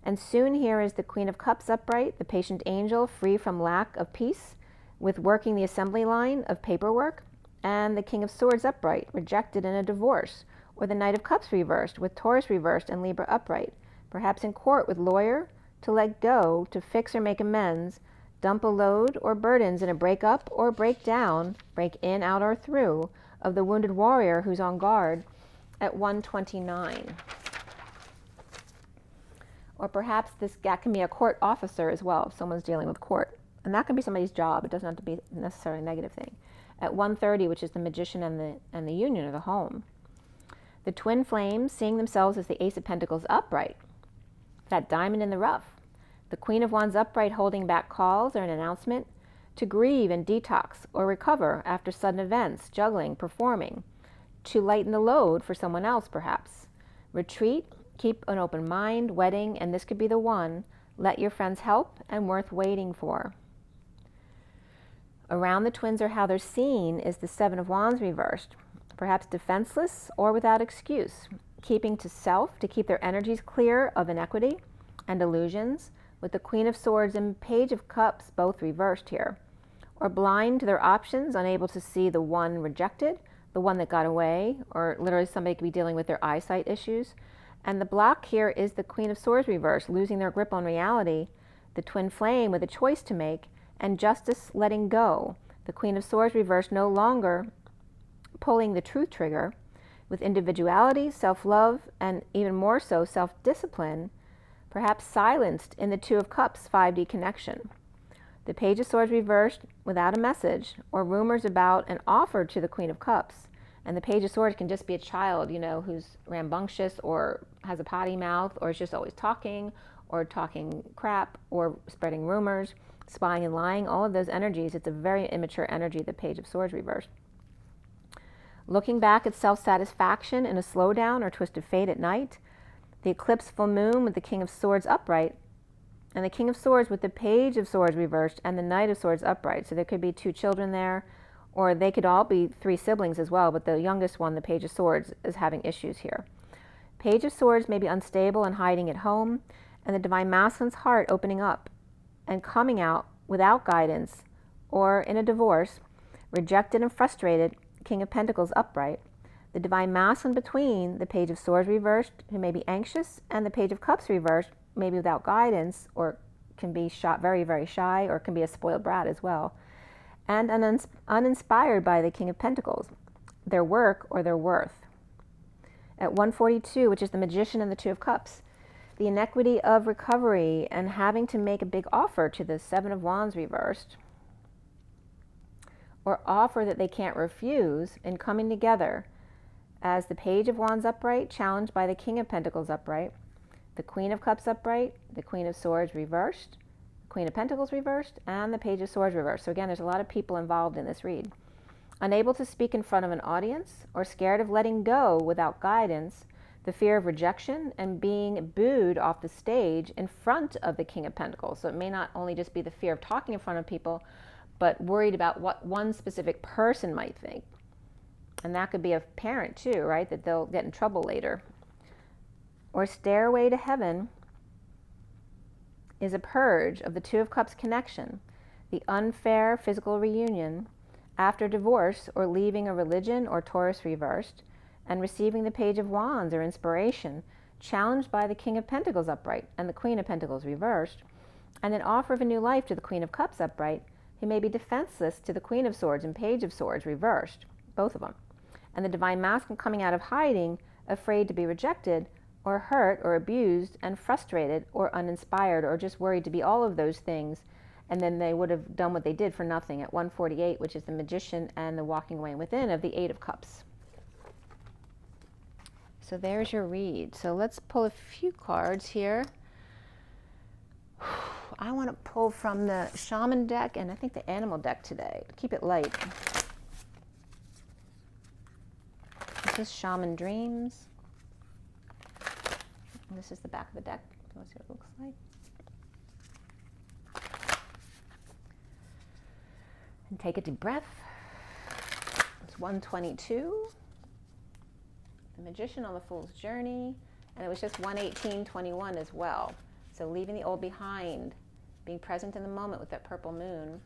And soon here is the Queen of Cups upright, the patient angel free from lack of peace with working the assembly line of paperwork, and the King of Swords upright, rejected in a divorce, or the Knight of Cups reversed with Taurus reversed and Libra upright, perhaps in court with lawyer to let go, to fix or make amends, dump a load or burdens in a breakup or breakdown, break in, out, or through, of the wounded warrior who's on guard at 129. Or perhaps that can be a court officer as well, if someone's dealing with court. And that can be somebody's job. It doesn't have to be necessarily a negative thing. At 130, which is the Magician and the Union, or the home. The twin flames seeing themselves as the Ace of Pentacles upright, that diamond in the rough. The Queen of Wands upright holding back calls or an announcement to grieve and detox or recover after sudden events, juggling, performing, to lighten the load for someone else perhaps. Retreat, keep an open mind, wedding, and this could be the one, let your friends help and worth waiting for. Around the twins, or how they're seen, is the Seven of Wands reversed, perhaps defenseless or without excuse, keeping to self to keep their energies clear of inequity and illusions, with the Queen of Swords and Page of Cups both reversed here, or blind to their options, unable to see the one rejected, the one that got away, or literally somebody could be dealing with their eyesight issues. And the block here is the Queen of Swords reversed, losing their grip on reality, the twin flame with a choice to make, and justice letting go. The Queen of Swords reversed, no longer pulling the truth trigger, with individuality, self-love, and even more so self-discipline, perhaps silenced in the Two of Cups 5D connection. The Page of Swords reversed without a message or rumors about an offer to the Queen of Cups. And the Page of Swords can just be a child, you know, who's rambunctious or has a potty mouth or is just always talking or talking crap or spreading rumors, spying and lying, all of those energies. It's a very immature energy, the Page of Swords reversed. Looking back at self-satisfaction in a slowdown or twist of fate at night, the eclipse full moon with the King of Swords upright, and the King of Swords with the Page of Swords reversed and the Knight of Swords upright. So there could be 2 children there, or they could all be 3 siblings as well, but the youngest one, the Page of Swords, is having issues here. Page of Swords may be unstable and hiding at home, and the Divine Masculine's heart opening up and coming out without guidance, or in a divorce, rejected and frustrated, King of Pentacles upright. The Divine Masculine between the Page of Swords reversed, who may be anxious, and the Page of Cups reversed, maybe without guidance, or can be very, very shy, or can be a spoiled brat as well. And uninspired by the King of Pentacles, their work or their worth. At 142, which is the Magician and the Two of Cups, the inequity of recovery and having to make a big offer to the Seven of Wands reversed, or offer that they can't refuse, in coming together as the Page of Wands upright, challenged by the King of Pentacles upright, the Queen of Cups upright, the Queen of Swords reversed, the Queen of Pentacles reversed, and the Page of Swords reversed. So again, there's a lot of people involved in this read. Unable to speak in front of an audience, or scared of letting go without guidance, the fear of rejection and being booed off the stage in front of the King of Pentacles. So it may not only just be the fear of talking in front of people, but worried about what one specific person might think. And that could be a parent too, right? That they'll get in trouble later. Or Stairway to Heaven is a purge of the Two of Cups connection, the unfair physical reunion after divorce or leaving a religion or Taurus reversed, and receiving the Page of Wands or inspiration, challenged by the King of Pentacles upright and the Queen of Pentacles reversed, and an offer of a new life to the Queen of Cups upright, who may be defenseless to the Queen of Swords and Page of Swords reversed, both of them. And the Divine Masculine coming out of hiding, afraid to be rejected or hurt or abused and frustrated or uninspired or just worried to be all of those things, and then they would have done what they did for nothing at 148, which is the Magician and the Walking Away Within of the Eight of Cups. So there's your read. So let's pull a few cards here. I want to pull from the Shaman deck and I think the Animal deck today. Keep it light. This is Shaman Dreams. And this is the back of the deck. Let's see what it looks like. And take a deep breath. It's 122. The Magician on the Fool's Journey, and it was just 118:21 as well. So leaving the old behind, being present in the moment with that purple moon,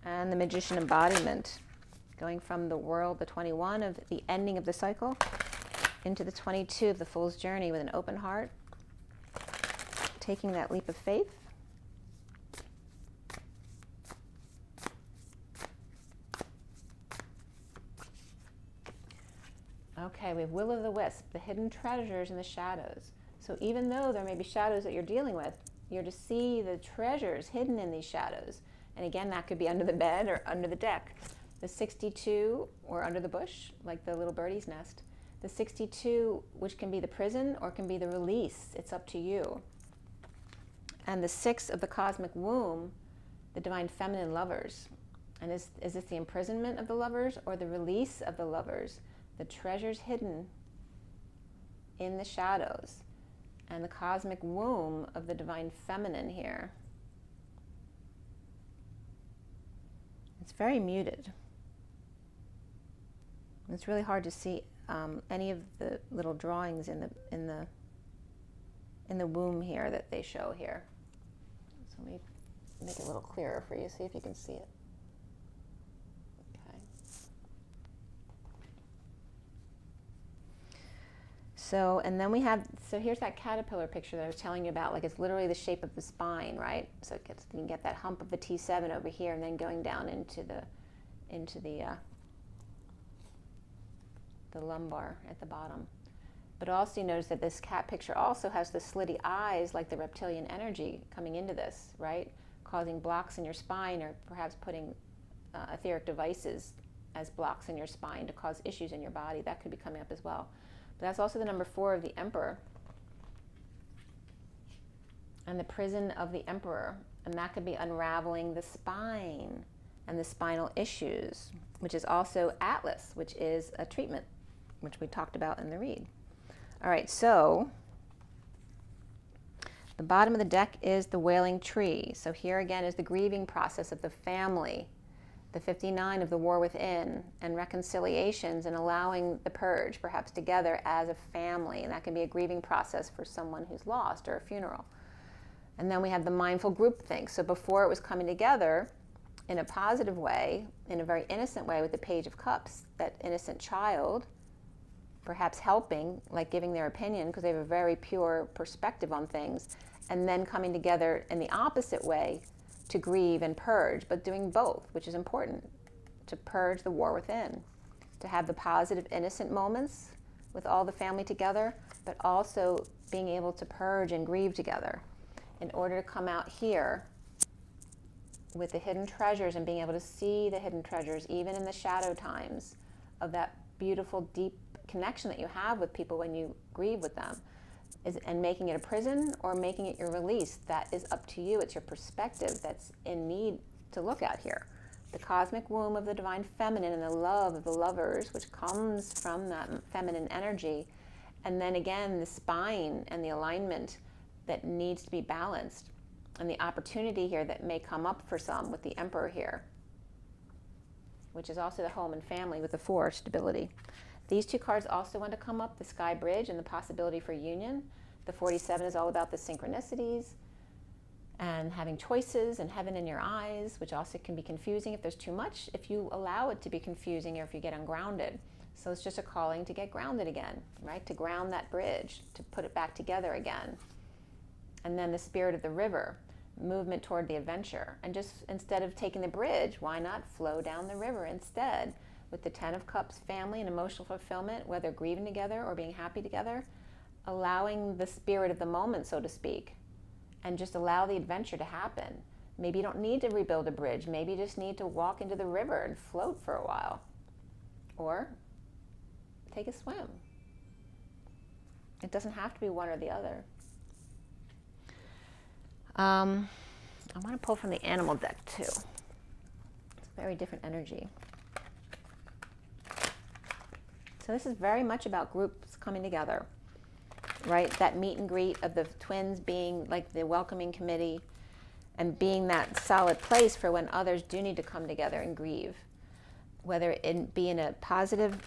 and the Magician embodiment, going from the world, the 21 of the ending of the cycle, into the 22 of the Fool's Journey with an open heart, taking that leap of faith. Okay, we have Will-o'-the-Wisp, the hidden treasures in the shadows. So even though there may be shadows that you're dealing with, you're to see the treasures hidden in these shadows. And again, that could be under the bed or under the deck. The 62, or under the bush, like the little birdie's nest. The 62, which can be the prison or can be the release. It's up to you. And the 6 of the cosmic womb, the divine feminine lovers. And is this the imprisonment of the lovers or the release of the lovers? The treasures hidden in the shadows, and the cosmic womb of the divine feminine here. It's very muted. It's really hard to see any of the little drawings in the womb here that they show here. So let me make it a little clearer for you, see if you can see it. Okay. So, and then we have, so here's that caterpillar picture that I was telling you about, like it's literally the shape of the spine, right? So it gets, you can get that hump of the T7 over here and then going down into the lumbar at the bottom. But also you notice that this cat picture also has the slitty eyes like the reptilian energy coming into this, right? Causing blocks in your spine, or perhaps putting etheric devices as blocks in your spine to cause issues in your body. That could be coming up as well. But that's also the number 4 of the Emperor and the prison of the Emperor. And that could be unraveling the spine and the spinal issues, which is also Atlas, which is a treatment, which we talked about in the read. All right, so the bottom of the deck is the Wailing Tree. So here again is the grieving process of the family, the 59 of the War Within, and reconciliations and allowing the purge, perhaps together as a family. And that can be a grieving process for someone who's lost, or a funeral. And then we have the mindful groupthink. So before it was coming together in a positive way, in a very innocent way with the Page of Cups, that innocent child, perhaps helping, like giving their opinion because they have a very pure perspective on things, and then coming together in the opposite way to grieve and purge, but doing both, which is important, to purge the war within, to have the positive innocent moments with all the family together, but also being able to purge and grieve together in order to come out here with the hidden treasures and being able to see the hidden treasures even in the shadow times of that beautiful deep connection that you have with people when you grieve with them, and making it a prison or making it your release. That is up to you. It's your perspective that's in need to look at here. The cosmic womb of the divine feminine and the love of the lovers, which comes from that feminine energy, and then again the spine and the alignment that needs to be balanced, and the opportunity here that may come up for some with the Emperor here, which is also the home and family with the 4, stability. These 2 cards also want to come up, the Sky Bridge and the possibility for union. The 47 is all about the synchronicities and having choices and heaven in your eyes, which also can be confusing if there's too much, if you allow it to be confusing, or if you get ungrounded. So it's just a calling to get grounded again, right? To ground that bridge, to put it back together again. And then the Spirit of the River, movement toward the adventure. And just instead of taking the bridge, why not flow down the river instead? With the 10 of Cups, family and emotional fulfillment, whether grieving together or being happy together, allowing the spirit of the moment, so to speak, and just allow the adventure to happen. Maybe you don't need to rebuild a bridge. Maybe you just need to walk into the river and float for a while. Or take a swim. It doesn't have to be one or the other. I want to pull from the animal deck too. It's a very different energy. So this is very much about groups coming together, right? That meet and greet of the twins being like the welcoming committee and being that solid place for when others do need to come together and grieve, whether it be in a positive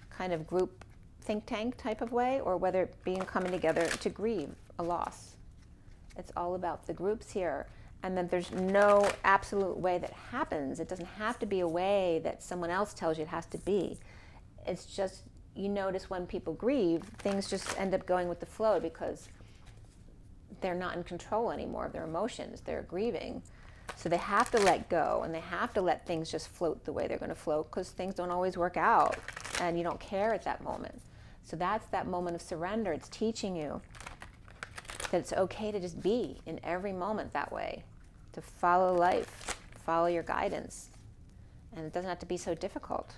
kind of group think tank type of way, or whether it be coming together to grieve a loss. It's all about the groups here. And then there's no absolute way that happens. It doesn't have to be a way that someone else tells you it has to be. It's just, you notice when people grieve, things just end up going with the flow because they're not in control anymore of their emotions. They're grieving. So they have to let go, and they have to let things just float the way they're going to float, because things don't always work out and you don't care at that moment. So that's that moment of surrender. It's teaching you that it's okay to just be in every moment that way, to follow life, follow your guidance. And it doesn't have to be so difficult,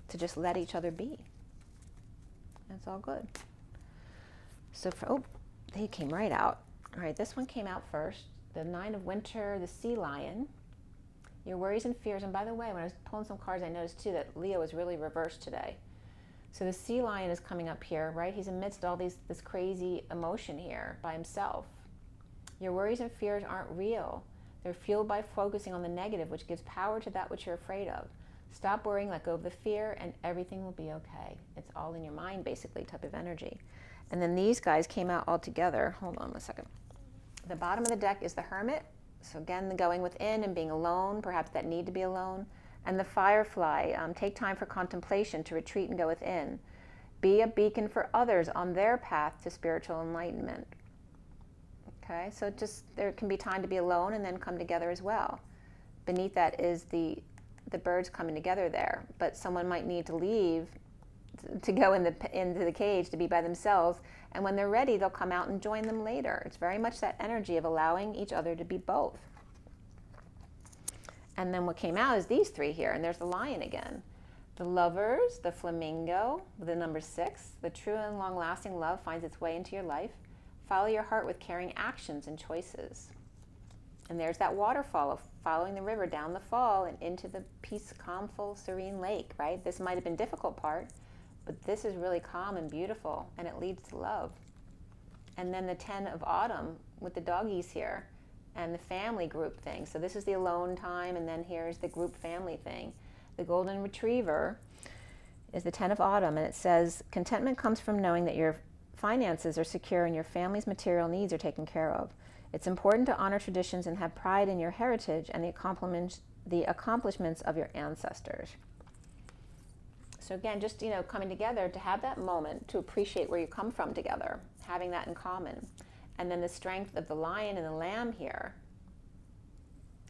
to just let each other be. That's all good. So oh, they came right out. All right, this one came out first. The 9 of Winter, the Sea Lion. Your worries and fears. And by the way, when I was pulling some cards, I noticed too that Leo is really reversed today. So the Sea Lion is coming up here, right? He's amidst all this crazy emotion here by himself. Your worries and fears aren't real. They're fueled by focusing on the negative, which gives power to that which you're afraid of. Stop worrying, let go of the fear, and everything will be okay. It's all in your mind, basically, type of energy. And then these guys came out all together. Hold on a second. The bottom of the deck is the Hermit. So again, the going within and being alone, perhaps that need to be alone. And the Firefly, take time for contemplation, to retreat and go within. Be a beacon for others on their path to spiritual enlightenment. Okay, so just there can be time to be alone and then come together as well. Beneath that is the birds coming together there, but someone might need to leave to go into the cage to be by themselves, and when they're ready, they'll come out and join them later. It's very much that energy of allowing each other to be both. And then what came out is these three here, and there's the Lion again. The Lovers, the Flamingo, the number 6. The true and long-lasting love finds its way into your life. Follow your heart with caring actions and choices. And there's that waterfall of following the river down the fall and into the peace, calmful, serene lake, right? This might have been a difficult part, but this is really calm and beautiful, and it leads to love. And then the 10 of Autumn with the doggies here and the family group thing. So this is the alone time, and then here's the group family thing. The Golden Retriever is the 10 of Autumn, and it says, contentment comes from knowing that your finances are secure and your family's material needs are taken care of. It's important to honor traditions and have pride in your heritage and the accomplishments of your ancestors. So again, just, coming together to have that moment to appreciate where you come from together, having that in common. And then the strength of the Lion and the Lamb here.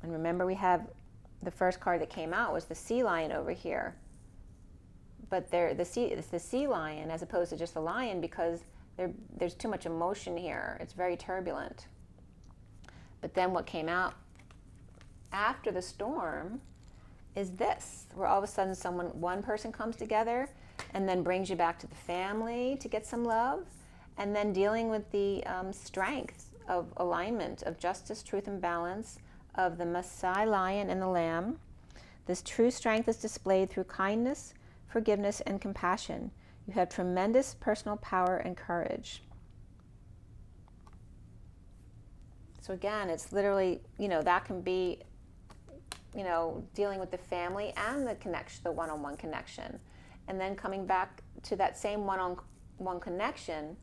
And remember, we have the first card that came out was the Sea Lion over here. But it's the Sea Lion as opposed to just the Lion, because there's too much emotion here. It's very turbulent. But then what came out after the storm is this, where all of a sudden one person comes together and then brings you back to the family to get some love, and then dealing with the strength of alignment, of justice, truth, and balance, of the Maasai Lion and the Lamb. This true strength is displayed through kindness, forgiveness, and compassion. You have tremendous personal power and courage. So again, it's literally, that can be, dealing with the family and the connection, the one-on-one connection. And then coming back to that same one-on-one connection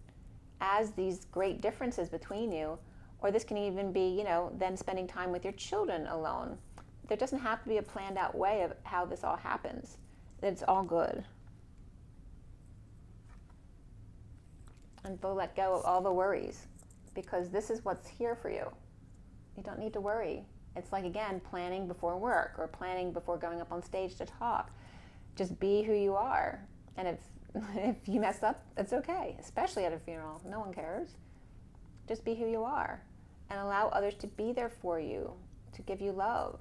as these great differences between you. Or this can even be, then spending time with your children alone. There doesn't have to be a planned out way of how this all happens. It's all good. And they'll let go of all the worries, because this is what's here for you. You don't need to worry. It's like, again, planning before work or planning before going up on stage to talk. Just be who you are. And if you mess up, it's okay, especially at a funeral. No one cares. Just be who you are and allow others to be there for you, to give you love,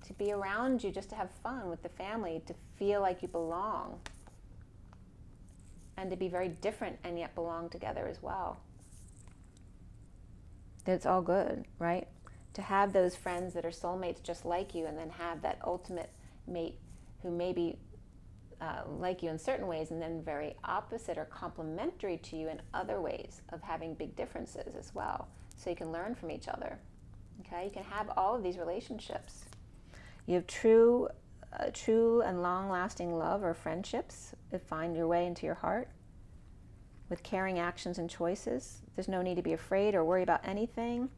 to be around you, just to have fun with the family, to feel like you belong, and to be very different and yet belong together as well. It's all good, right? To have those friends that are soulmates just like you, and then have that ultimate mate who may be like you in certain ways, and then very opposite or complementary to you in other ways of having big differences as well. So you can learn from each other. Okay, you can have all of these relationships. You have true and long-lasting love or friendships that find your way into your heart with caring actions and choices. There's no need to be afraid or worry about anything.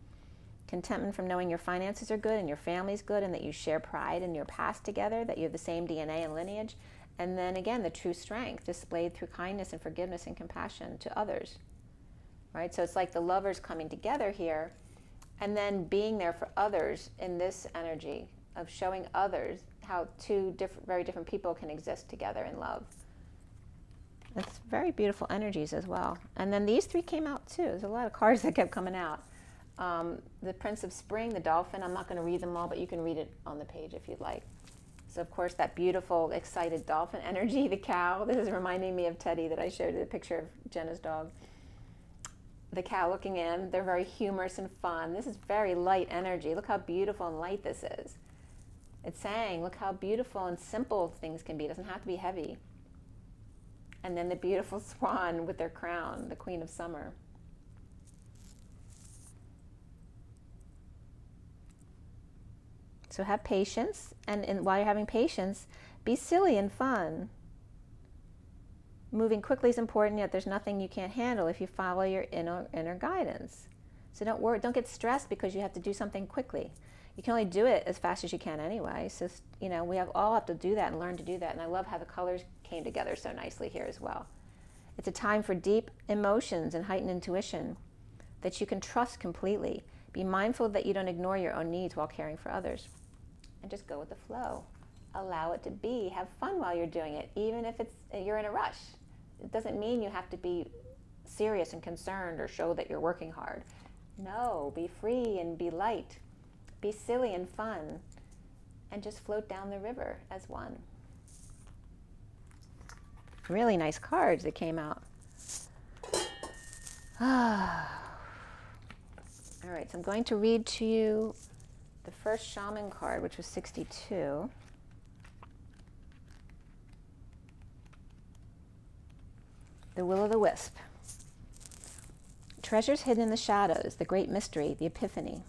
Contentment from knowing your finances are good and your family's good, and that you share pride in your past together, that you have the same DNA and lineage. And then again, the true strength displayed through kindness and forgiveness and compassion to others. Right? So it's like the lovers coming together here, and then being there for others in this energy of showing others how two very different people can exist together in love. It's very beautiful energies as well. And then these three came out too. There's a lot of cards that kept coming out. The Prince of Spring, the Dolphin. I'm not going to read them all, but you can read it on the page if you'd like. So of course that beautiful, excited dolphin energy, the cow. This is reminding me of Teddy that I showed you the picture of Jenna's dog. The cow looking in, they're very humorous and fun. This is very light energy. Look how beautiful and light this is. It's saying, look how beautiful and simple things can be. It doesn't have to be heavy. And then the beautiful swan with their crown, the Queen of Summer. So have patience, and while you're having patience, be silly and fun. Moving quickly is important, yet there's nothing you can't handle if you follow your inner guidance. So don't worry, don't get stressed because you have to do something quickly. You can only do it as fast as you can anyway. So, you know, we all have to do that and learn to do that. And I love how the colors came together so nicely here as well. It's a time for deep emotions and heightened intuition that you can trust completely. Be mindful that you don't ignore your own needs while caring for others. And just go with the flow. Allow it to be. Have fun while you're doing it, even if you're in a rush. It doesn't mean you have to be serious and concerned or show that you're working hard. No, be free and be light. Be silly and fun. And just float down the river as one. Really nice cards that came out. All right, so I'm going to read to you the first shaman card, which was 62. The Will-o'-the-Wisp. Treasures hidden in the shadows, the great mystery, the epiphany.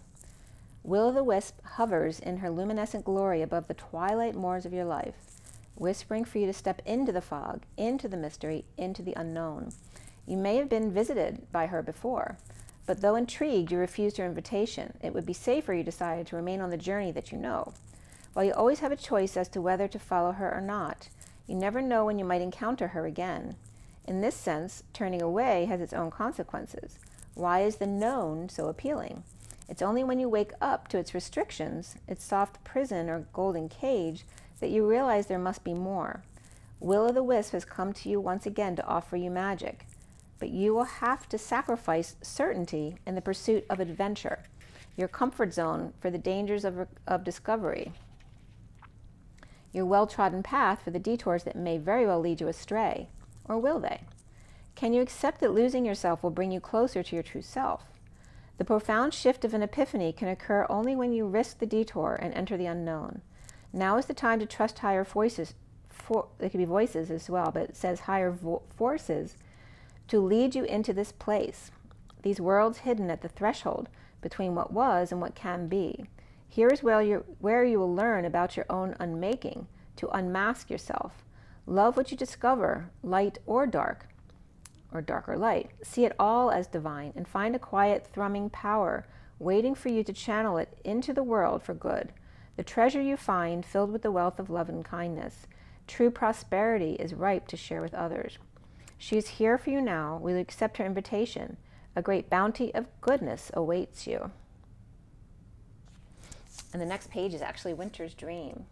Will-o'-the-Wisp hovers in her luminescent glory above the twilight moors of your life, whispering for you to step into the fog, into the mystery, into the unknown. You may have been visited by her before, but though intrigued, you refused her invitation. It would be safer, you decided, to remain on the journey that you know. While you always have a choice as to whether to follow her or not, you never know when you might encounter her again. In this sense, turning away has its own consequences. Why is the known so appealing? It's only when you wake up to its restrictions, its soft prison or golden cage, that you realize there must be more. Will-o'-the-Wisp has come to you once again to offer you magic, but you will have to sacrifice certainty in the pursuit of adventure, your comfort zone for the dangers of discovery, your well-trodden path for the detours that may very well lead you astray. Or will they? Can you accept that losing yourself will bring you closer to your true self? The profound shift of an epiphany can occur only when you risk the detour and enter the unknown. Now is the time to trust higher voices. They could be voices as well, but it says higher forces to lead you into this place. These worlds hidden at the threshold between what was and what can be. Here is where you will learn about your own unmaking, to unmask yourself. Love what you discover, light or dark or light. See it all as divine, and find a quiet, thrumming power waiting for you to channel it into the world for good. The treasure you find filled with the wealth of love and kindness. True prosperity is ripe to share with others. She is here for you now. Will you accept her invitation? A great bounty of goodness awaits you. And the next page is actually Winter's Dream.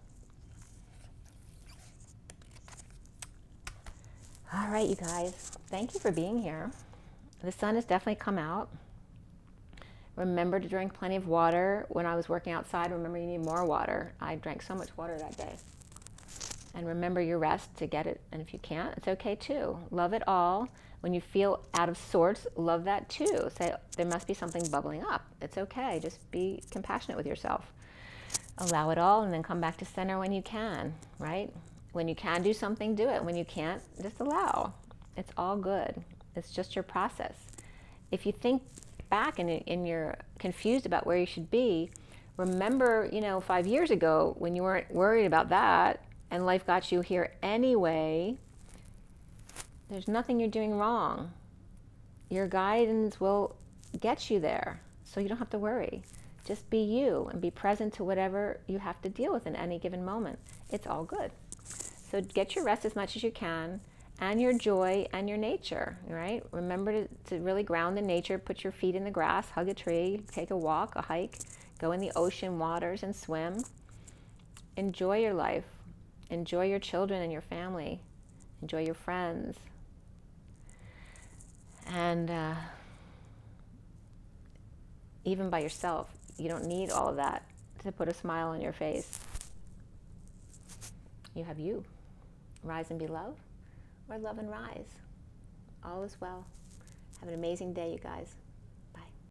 All right, you guys, thank you for being here. The sun has definitely come out. Remember to drink plenty of water. When I was working outside, remember you need more water. I drank so much water that day. And remember your rest to get it. And if you can't, it's okay too. Love it all. When you feel out of sorts, love that too. Say, there must be something bubbling up. It's okay. Just be compassionate with yourself. Allow it all, and then come back to center when you can, right? When you can do something, do it. When you can't, just allow. It's all good. It's just your process. If you think back and you're confused about where you should be, remember, 5 years ago when you weren't worried about that and life got you here anyway, there's nothing you're doing wrong. Your guidance will get you there, so you don't have to worry. Just be you and be present to whatever you have to deal with in any given moment. It's all good. So get your rest as much as you can, and your joy and your nature, right? Remember to really ground in nature. Put your feet in the grass, hug a tree, take a walk, a hike, go in the ocean waters and swim. Enjoy your life. Enjoy your children and your family. Enjoy your friends. And even by yourself, you don't need all of that to put a smile on your face. You have you. Rise and be love, or love and rise. All is well. Have an amazing day, you guys.